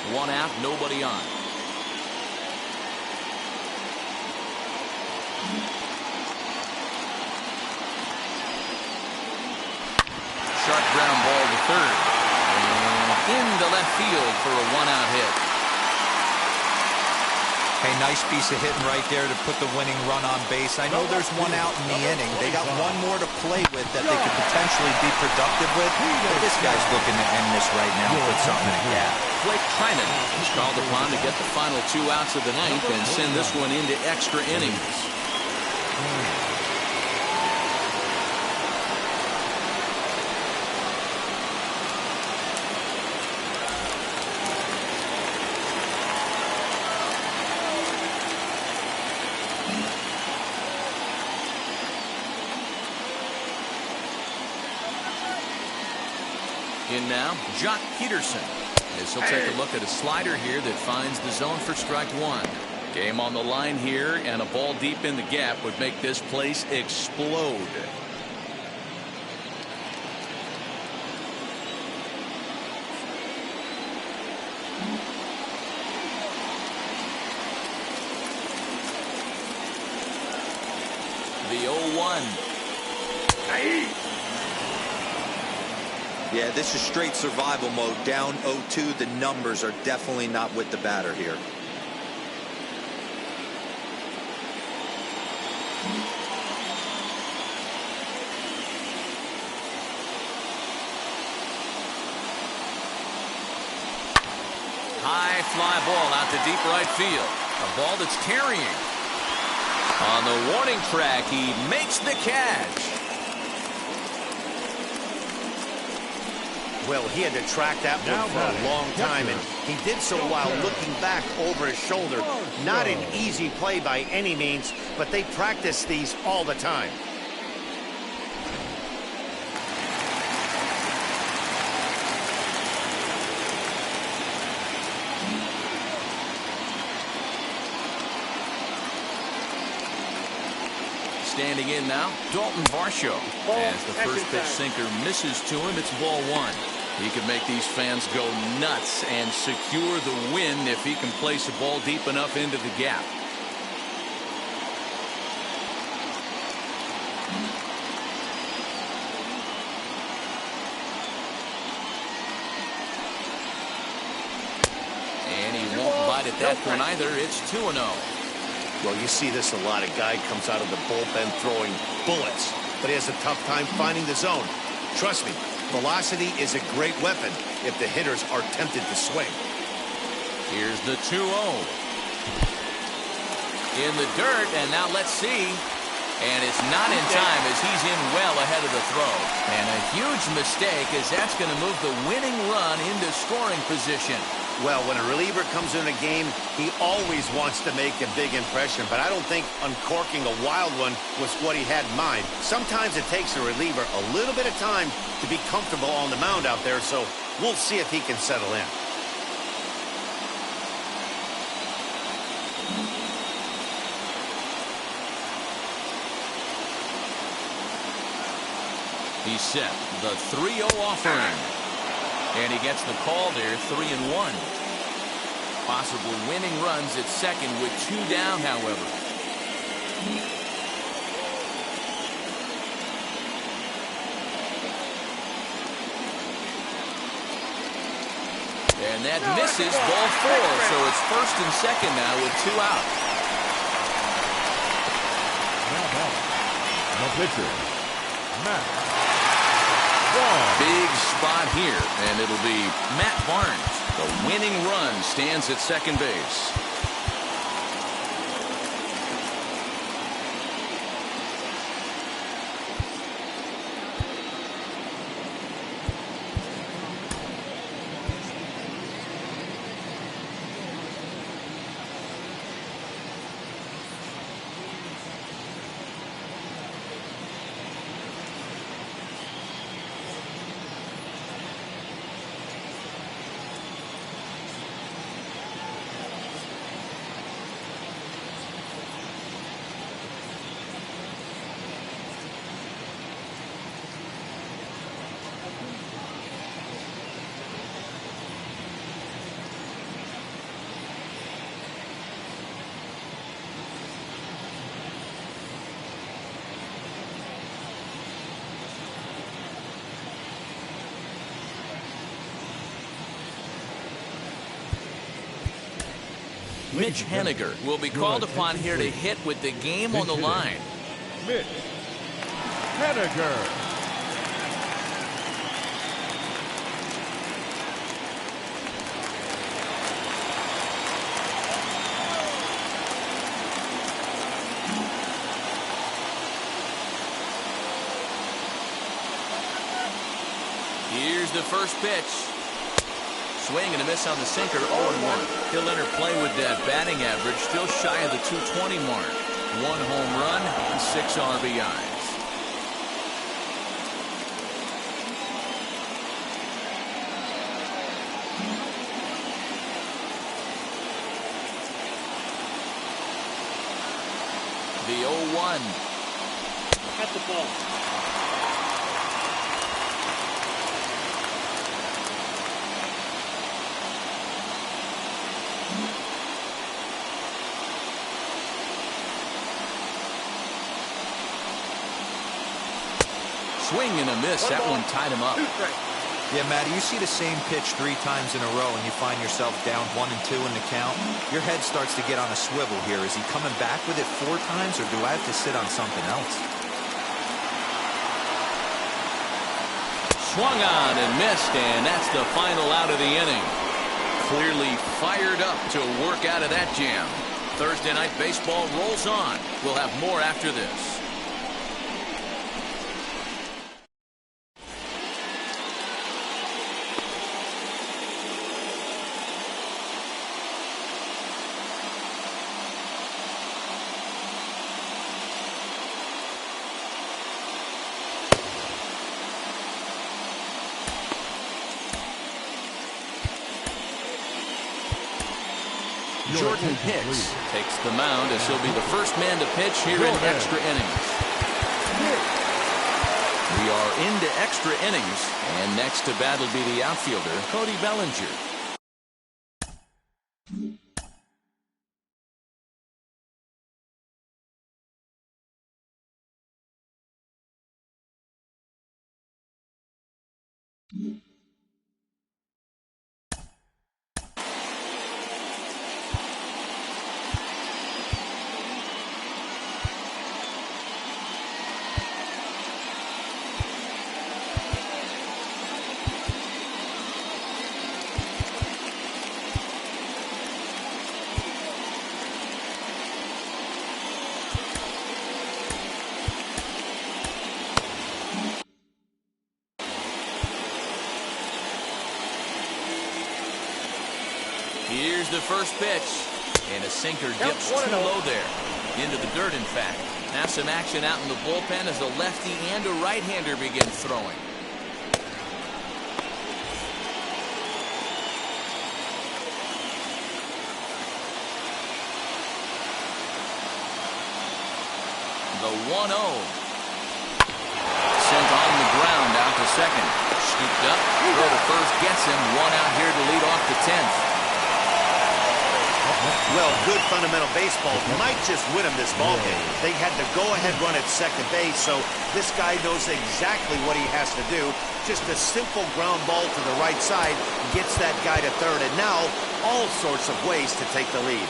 One out, nobody on. Sharp ground ball to third. And into left field for a 1-out hit. Hey, nice piece of hitting right there to put the winning run on base. I know there's 1 out in the inning. They got 1 more to play with that they could potentially be productive with. But this guy's looking to end this right now and put something in the gap. Blake Treinen is called upon to get the final 2 outs of the 9th and send this one into extra innings. In now, Jock Peterson, as he'll take a look at a slider here that finds the zone for strike 1. Game on the line here, and a ball deep in the gap would make this place explode. The 0-1. Yeah, this is straight survival mode. Down 0-2. The numbers are definitely not with the batter here. fly ball out to deep right field. A ball that's carrying. On the warning track, he makes the catch. Well, he had to track that one for a long time, and he did so while looking back over his shoulder. Not an easy play by any means, but they practice these all the time. Standing in now, Dalton Varsho. As the first pitch sinker misses to him, it's ball one. He could make these fans go nuts and secure the win if he can place a ball deep enough into the gap. And he won't bite at that point either. It's 2-0. Well, you see this a lot. A guy comes out of the bullpen throwing bullets, but he has a tough time finding the zone. Trust me, velocity is a great weapon if the hitters are tempted to swing. Here's the 2-0. In the dirt, and now let's see. And it's not in time as he's in well ahead of the throw. And a huge mistake as that's going to move the winning run into scoring position. Well, when a reliever comes in a game, he always wants to make a big impression, but I don't think uncorking a wild one was what he had in mind. Sometimes it takes a reliever a little bit of time to be comfortable on the mound out there, so we'll see if he can settle in. He's set. The 3-0 offering. And he gets the call there, 3-1. Possible winning runs at second with 2 down, however. And that misses, ball 4. So it's first and second now with 2 out. The pitcher, Matt. Big spot here, and it'll be Matt Barnes. The winning run stands at second base. Mitch Haniger will be called upon here to hit with the game on the line. Mitch Haniger. Here's the first pitch. Swing and a miss on the sinker, 0-1. He'll enter play with that batting average, still shy of the 220 mark. 1 home run and 6 RBIs. The 0-1. At the ball. Swing and a miss. That one tied him up. Yeah, Matty, you see the same pitch 3 times in a row and you find yourself down 1 and 2 in the count. Your head starts to get on a swivel here. Is he coming back with it 4 times, or do I have to sit on something else? Swung on and missed, and that's the final out of the inning. Clearly fired up to work out of that jam. Thursday Night Baseball rolls on. We'll have more after this. Jordan Hicks takes the mound as he'll be the first man to pitch here in extra innings. We are into extra innings, and next to bat will be the outfielder, Cody Bellinger. Here's the first pitch. And a sinker dips too low there. Into the dirt, in fact. Now some action out in the bullpen as a lefty and a right-hander begin throwing. The 1-0. Sent on the ground out to second. Scooped up. Throw to first gets him. One out here to lead off the 10th. Well, good fundamental baseball might just win him this ball game. They had the go-ahead run at second base, so this guy knows exactly what he has to do. Just a simple ground ball to the right side gets that guy to third, and now all sorts of ways to take the lead.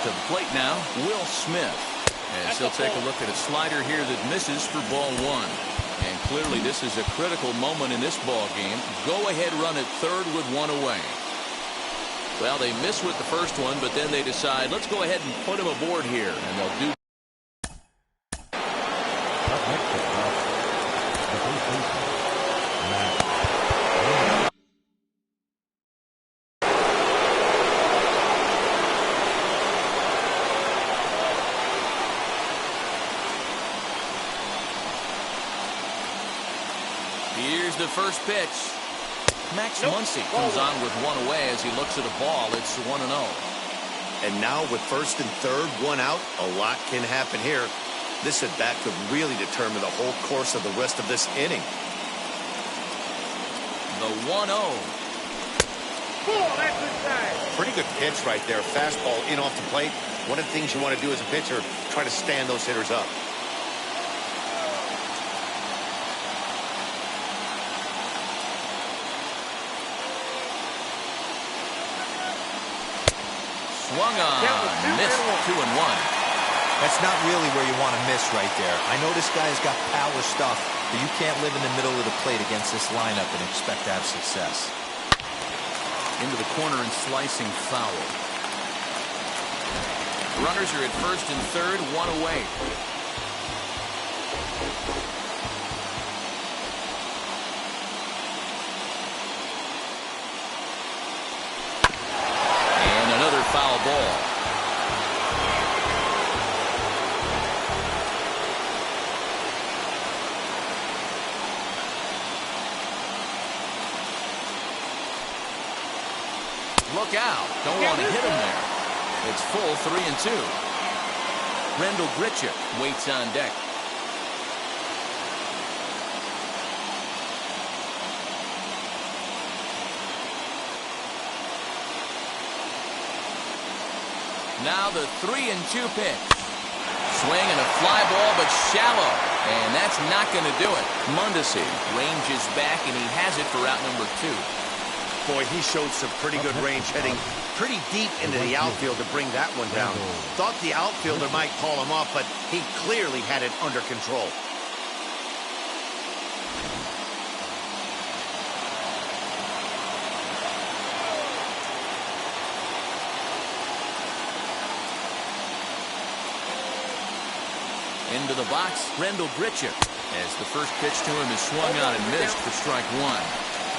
To the plate now, Will Smith. As he'll take a look at a slider here that misses for ball one. And clearly this is a critical moment in this ball game. Go-ahead run at third with one away. Well, they miss with the first one, but then they decide, let's go ahead and put him aboard here. And they'll do. Here's the first pitch. Max Muncy comes on with one away as he looks at a ball. It's 1-0. And now with first and third, one out, a lot can happen here. This at bat could really determine the whole course of the rest of this inning. The 1-0. Pretty good pitch right there. Fastball in off the plate. One of the things you want to do as a pitcher, try to stand those hitters up. Swung on, missed, 2-1. That's not really where you want to miss right there. I know this guy's got power stuff, but you can't live in the middle of the plate against this lineup and expect to have success. Into the corner and slicing foul. Runners are at first and third, one away. Foul ball. Look out. Don't want to hit him there. It's full 3-2. Rendell Grichuk waits on deck. Now the 3-2 pitch. Swing and a fly ball, but shallow. And that's not going to do it. Mondesi ranges back, and he has it for out number 2. Boy, he showed some pretty good range, heading pretty deep into the outfield to bring that one down. Thought the outfielder might call him off, but he clearly had it under control. Into the box, Rendell Gritchick, as the first pitch to him is swung on and missed for strike one.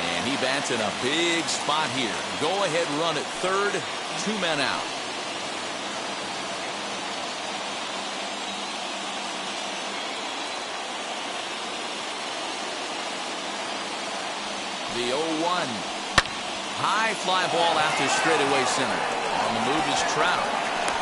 And he bats in a big spot here. Go-ahead run at third, 2 men out. The 0-1. High fly ball out to straightaway center. On the move is Trout.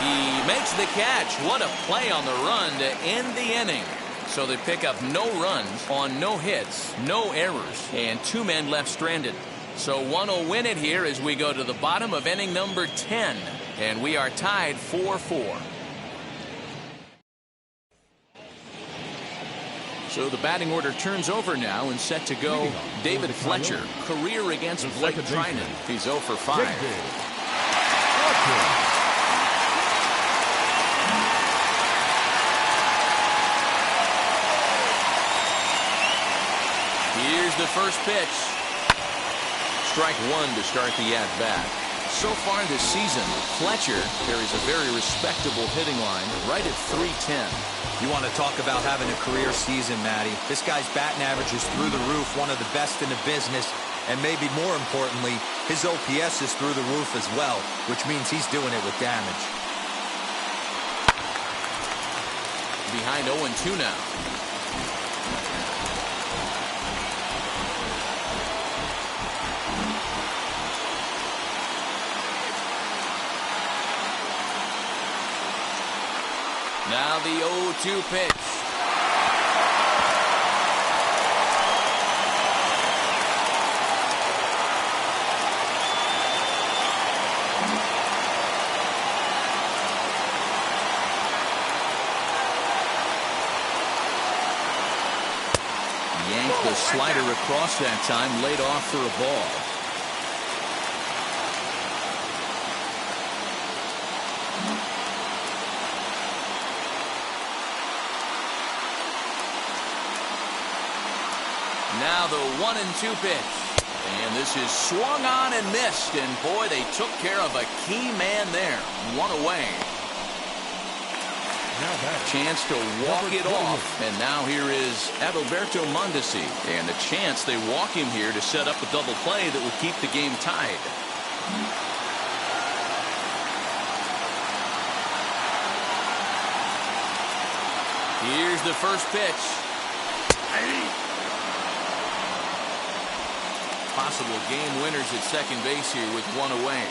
He makes the catch. What a play on the run to end the inning. So they pick up no runs on no hits, no errors, and 2 men left stranded. So one will win it here as we go to the bottom of inning number 10. And we are tied 4-4. So the batting order turns over now and set to go. David Fletcher, career against Blake Trinan. He's 0 for 5. Here's the first pitch. Strike one to start the at-bat. So far this season, Fletcher carries a very respectable hitting line right at .310. You want to talk about having a career season, Matty. This guy's batting average is through the roof, one of the best in the business, and maybe more importantly, his OPS is through the roof as well, which means he's doing it with damage. Behind 0-2 now. Now the 0-2 pitch. Yanked the slider across that time, laid off for a ball. Now the 1-2 pitch. And this is swung on and missed. And boy, they took care of a key man there. One away. Chance to walk it off. And now here is Adalberto Mondesi. And the chance they walk him here to set up a double play that would keep the game tied. Here's the first pitch. Possible game winners at second base here with one away.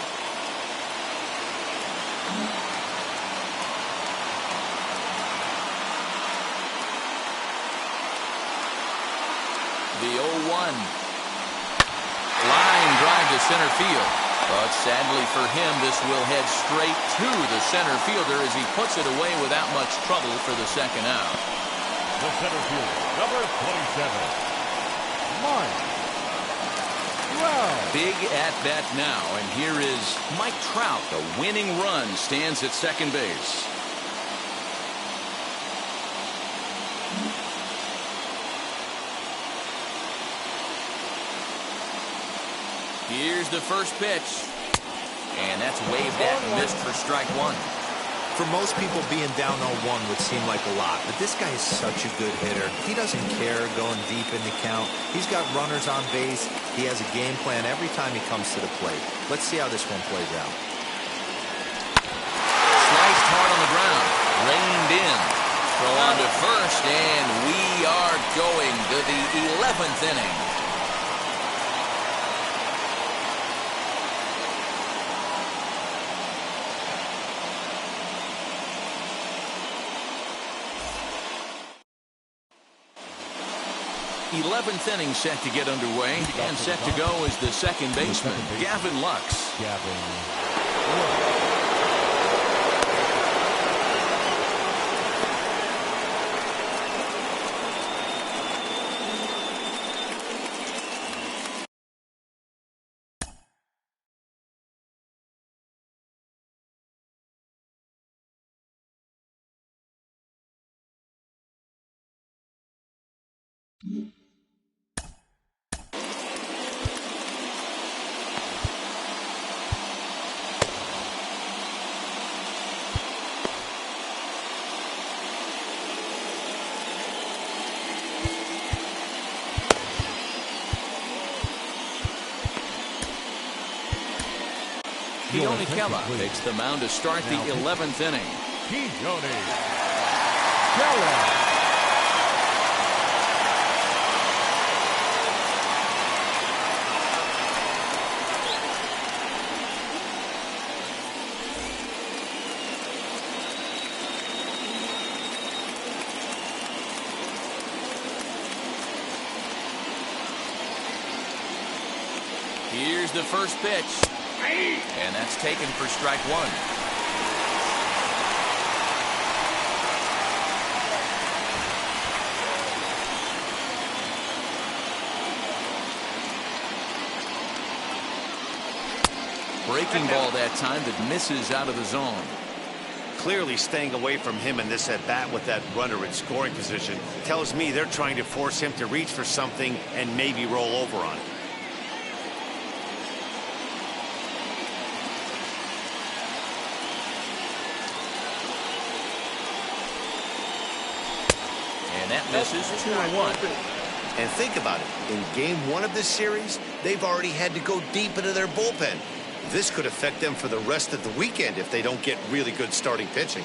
The 0-1. Line drive to center field. But sadly for him, this will head straight to the center fielder as he puts it away without much trouble for the second out. The center fielder, number 27, Mike. Big at-bat now, and here is Mike Trout. The winning run stands at second base. Here's the first pitch. And that's waved at and missed for strike one. For most people, being down 0-1 would seem like a lot, but this guy is such a good hitter. He doesn't care going deep in the count. He's got runners on base. He has a game plan every time he comes to the plate. Let's see how this one plays out. Sliced hard on the ground. Reined in. Throw on to first, and we are going to the 11th inning. Eleventh inning set to get underway, and set to go is the second baseman, Gavin Lux. Keone Kela takes the mound to start the 11th inning. Keone Kela. Here's the first pitch. And that's taken for strike one. Breaking ball that time that misses out of the zone. Clearly staying away from him in this at-bat with that runner in scoring position tells me they're trying to force him to reach for something and maybe roll over on it. And that misses 2-1. And think about it. In game one of this series, they've already had to go deep into their bullpen. This could affect them for the rest of the weekend if they don't get really good starting pitching.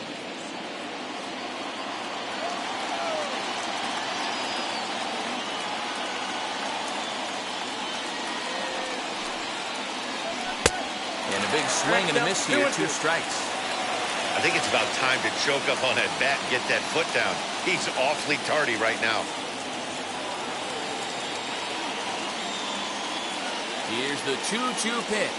And a big swing and a miss here, 2 strikes. I think it's about time to choke up on that bat and get that foot down. He's awfully tardy right now. Here's the 2-2 pitch.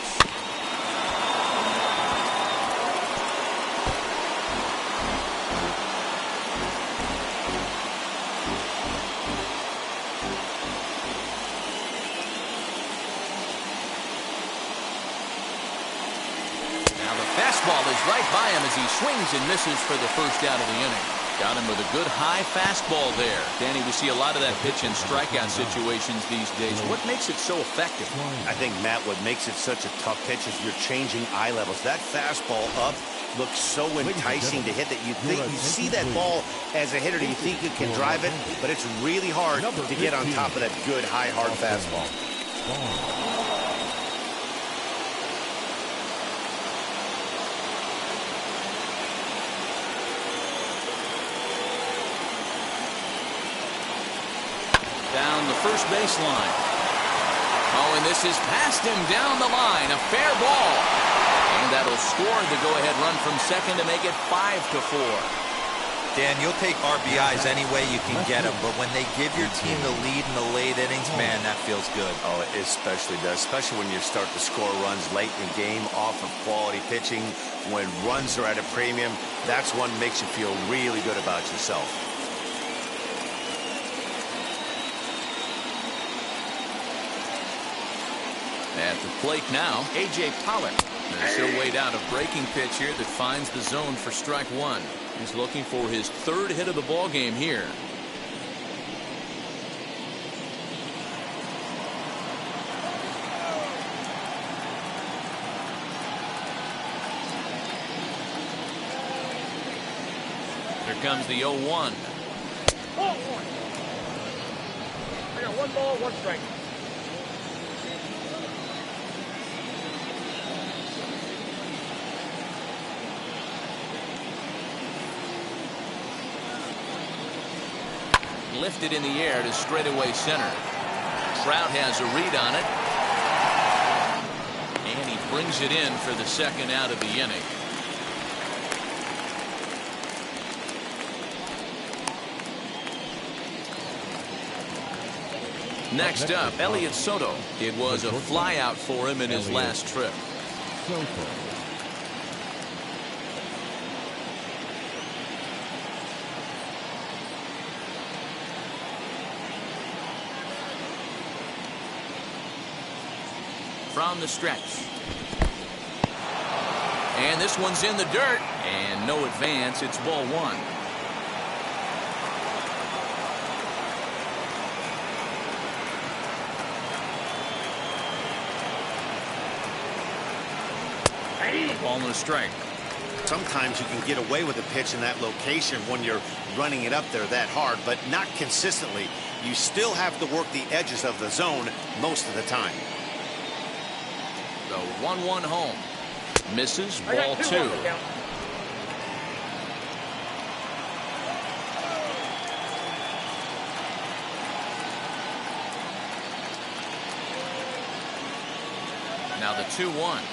Fastball is right by him as he swings and misses for the first out of the inning. Got him with a good high fastball there. Danny, we see a lot of that pitch in strikeout situations these days. What makes it so effective? I think, Matt, what makes it such a tough pitch is you're changing eye levels. That fastball up looks so enticing to hit that you think you see that ball as a hitter. You think you can drive it, but it's really hard to get on top of that good high hard fastball. Down the first baseline. Oh, and this is past him down the line. A fair ball. And that'll score the go-ahead run from second to make it 5-4. Dan, you'll take RBIs any way you can get them, but when they give your team the lead in the late innings, man, that feels good. Oh, it especially does, especially when you start to score runs late in the game off of quality pitching. When runs are at a premium, that's one that makes you feel really good about yourself. At the plate now, A.J. Pollock. He'll wait out a breaking pitch here that finds the zone for strike one. He's looking for his 3rd hit of the ball game here. Here comes the 0-1. I got 1 ball, 1 strike. Lifted in the air to straightaway center. Trout has a read on it. And he brings it in for the 2nd out of the inning. Next up, Elliott Soto. It was a flyout for him in his last trip. From the stretch. And this one's in the dirt. And no advance. It's ball 1. Ball and a strike. Sometimes you can get away with a pitch in that location when you're running it up there that hard, but not consistently. You still have to work the edges of the zone most of the time. The 1-1 home. Misses. Ball 2. Now the 2-1.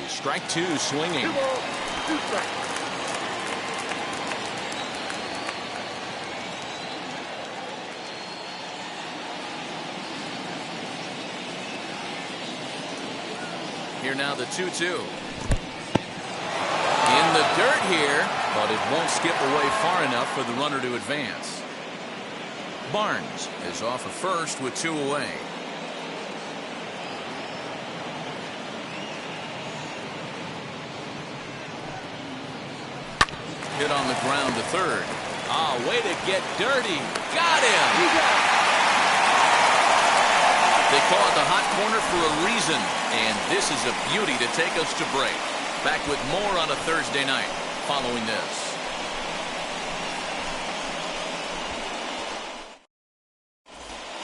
Strike 2 swinging. 2 balls, 2 strikes. Here now the 2-2. In the dirt here, but it won't skip away far enough for the runner to advance. Barnes is off at first with 2 away. Hit on the ground to third. Ah, way to get dirty. Got him. They call it the hot corner for a reason, and this is a beauty to take us to break. Back with more on a Thursday night following this.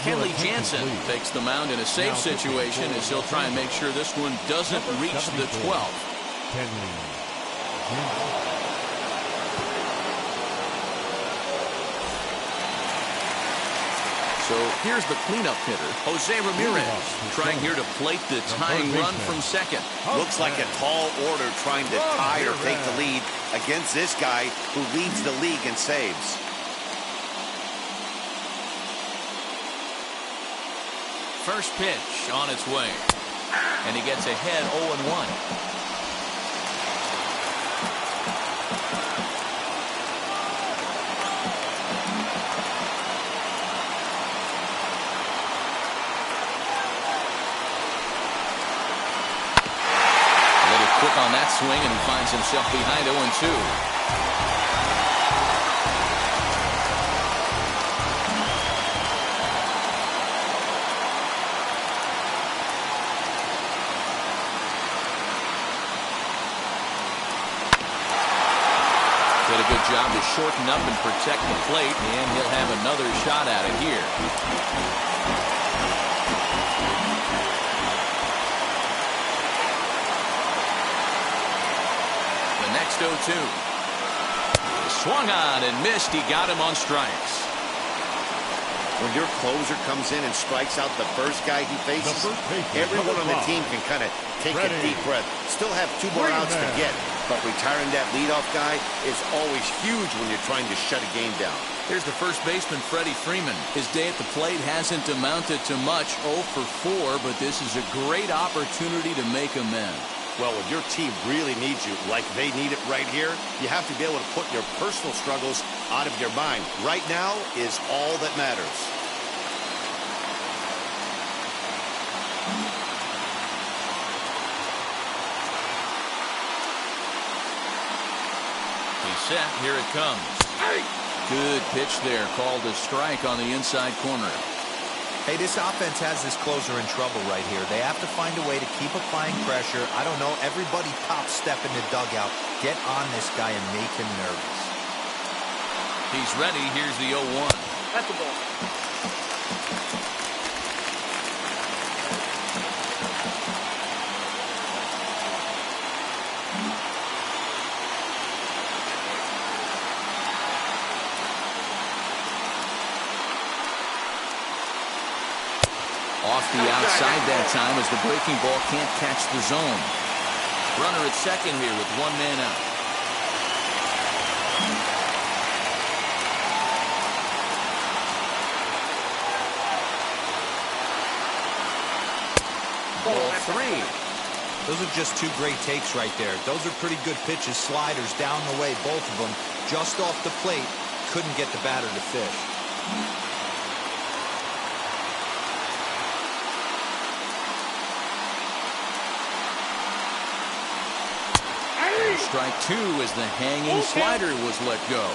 Kenley Jansen takes the mound in a safe situation as he'll try and make sure this one doesn't reach the 12th. Kenley Jansen. So here's the cleanup hitter, Jose Ramirez, trying here to plate the tying run from second. Looks like a tall order trying to tie or take the lead against this guy who leads the league in saves. First pitch on its way. And he gets ahead 0-1. Quick on that swing, and he finds himself behind 0-2. Did a good job to shorten up and protect the plate, and he'll have another shot at it here. Next 0-2. Swung on and missed. He got him on strikes. When your closer comes in and strikes out the first guy he faces, everyone on the team can kind of take a deep breath. Still have 2 more outs to get, but retiring that leadoff guy is always huge when you're trying to shut a game down. Here's the first baseman, Freddie Freeman. His day at the plate hasn't amounted to much, 0 for 4, but this is a great opportunity to make amends. Well, when your team really needs you, like they need it right here, you have to be able to put your personal struggles out of your mind. Right now is all that matters. He's set. Here it comes. Good pitch there. Called a strike on the inside corner. Hey, this offense has this closer in trouble right here. They have to find a way to keep applying pressure. I don't know. Everybody top step in the dugout. Get on this guy and make him nervous. He's ready. Here's the 0-1. That's the ball. Off the outside that time as the breaking ball can't catch the zone. Runner at second here with 1 man out. Ball 3. Those are just 2 great takes right there. Those are pretty good pitches. Sliders down the way, both of them. Just off the plate. Couldn't get the batter to fish. Strike 2 as the hanging slider was let go.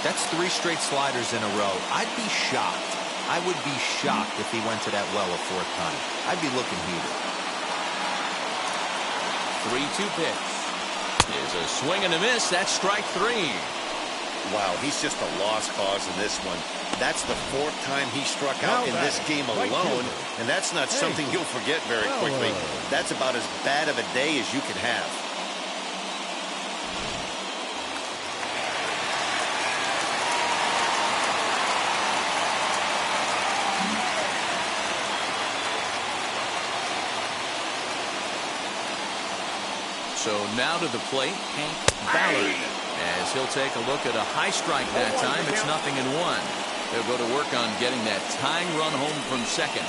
That's 3 straight sliders in a row. I'd be shocked. I would be shocked if he went to that well a 4th time. I'd be looking heated. 3-2 pitch. Is a swing and a miss. That's strike 3. Wow, he's just a lost cause in this one. That's the 4th time he struck out in this game alone, and that's not something you'll forget very quickly. That's about as bad of a day as you can have. So now to the plate, Hank Ballard. As he'll take a look at a high strike that time, it's 0-1. They'll go to work on getting that tying run home from second.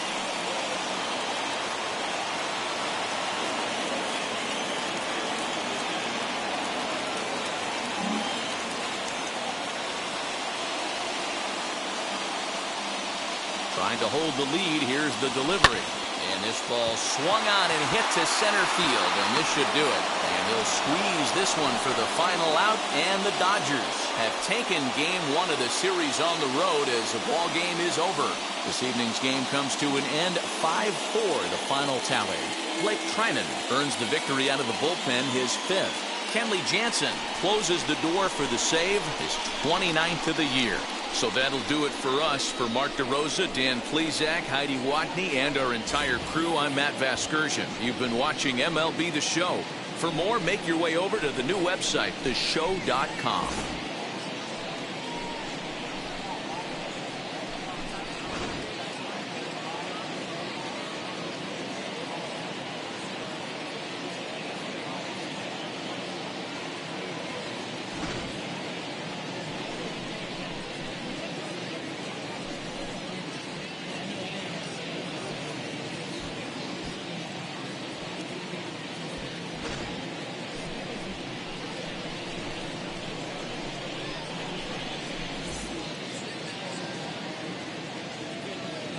Trying to hold the lead. Here's the delivery. And this ball swung on and hit to center field, and this should do it. And they'll squeeze this one for the final out, and the Dodgers have taken game 1 of the series on the road as the ball game is over. This evening's game comes to an end, 5-4, the final tally. Blake Trinan earns the victory out of the bullpen, his 5th. Kenley Jansen closes the door for the save, his 29th of the year. So that'll do it for us. For Mark DeRosa, Dan Plesac, Heidi Watney, and our entire crew, I'm Matt Vasgersian. You've been watching MLB The Show. For more, make your way over to the new website, theshow.com.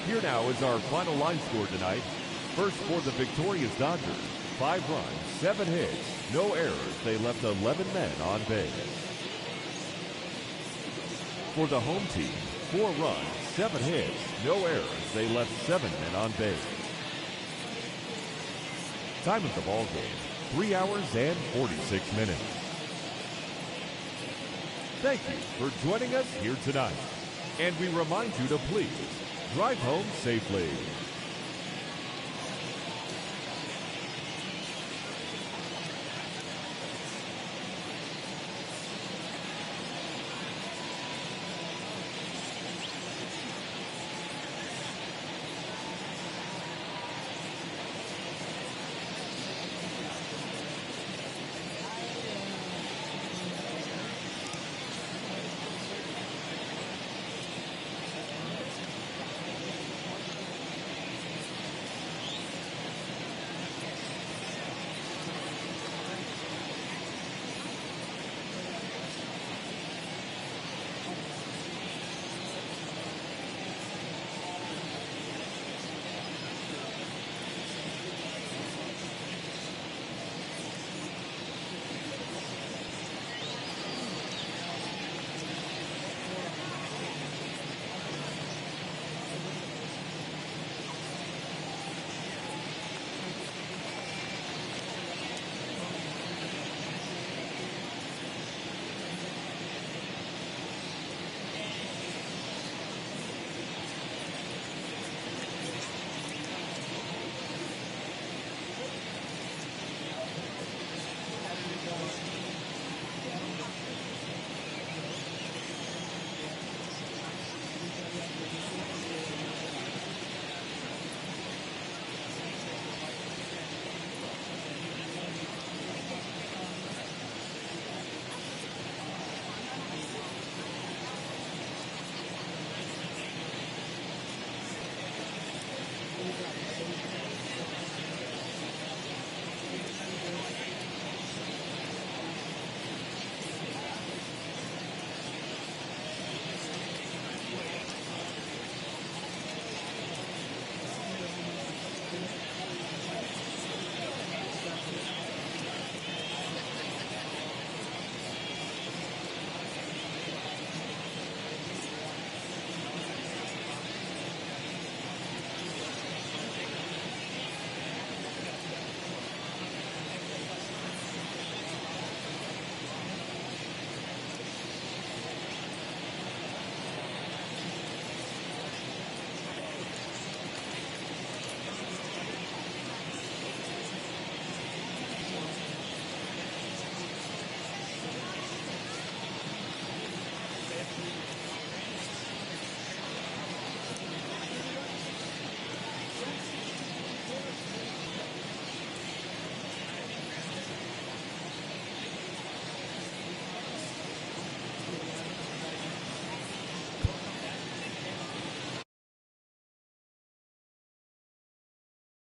Here now is our final line score tonight. First for the victorious Dodgers, 5 runs, 7 hits, no errors. They left 11 men on base. For the home team, 4 runs, 7 hits, no errors. They left 7 men on base. Time of the ball game, 3 hours and 46 minutes. Thank you for joining us here tonight. And we remind you to please drive home safely.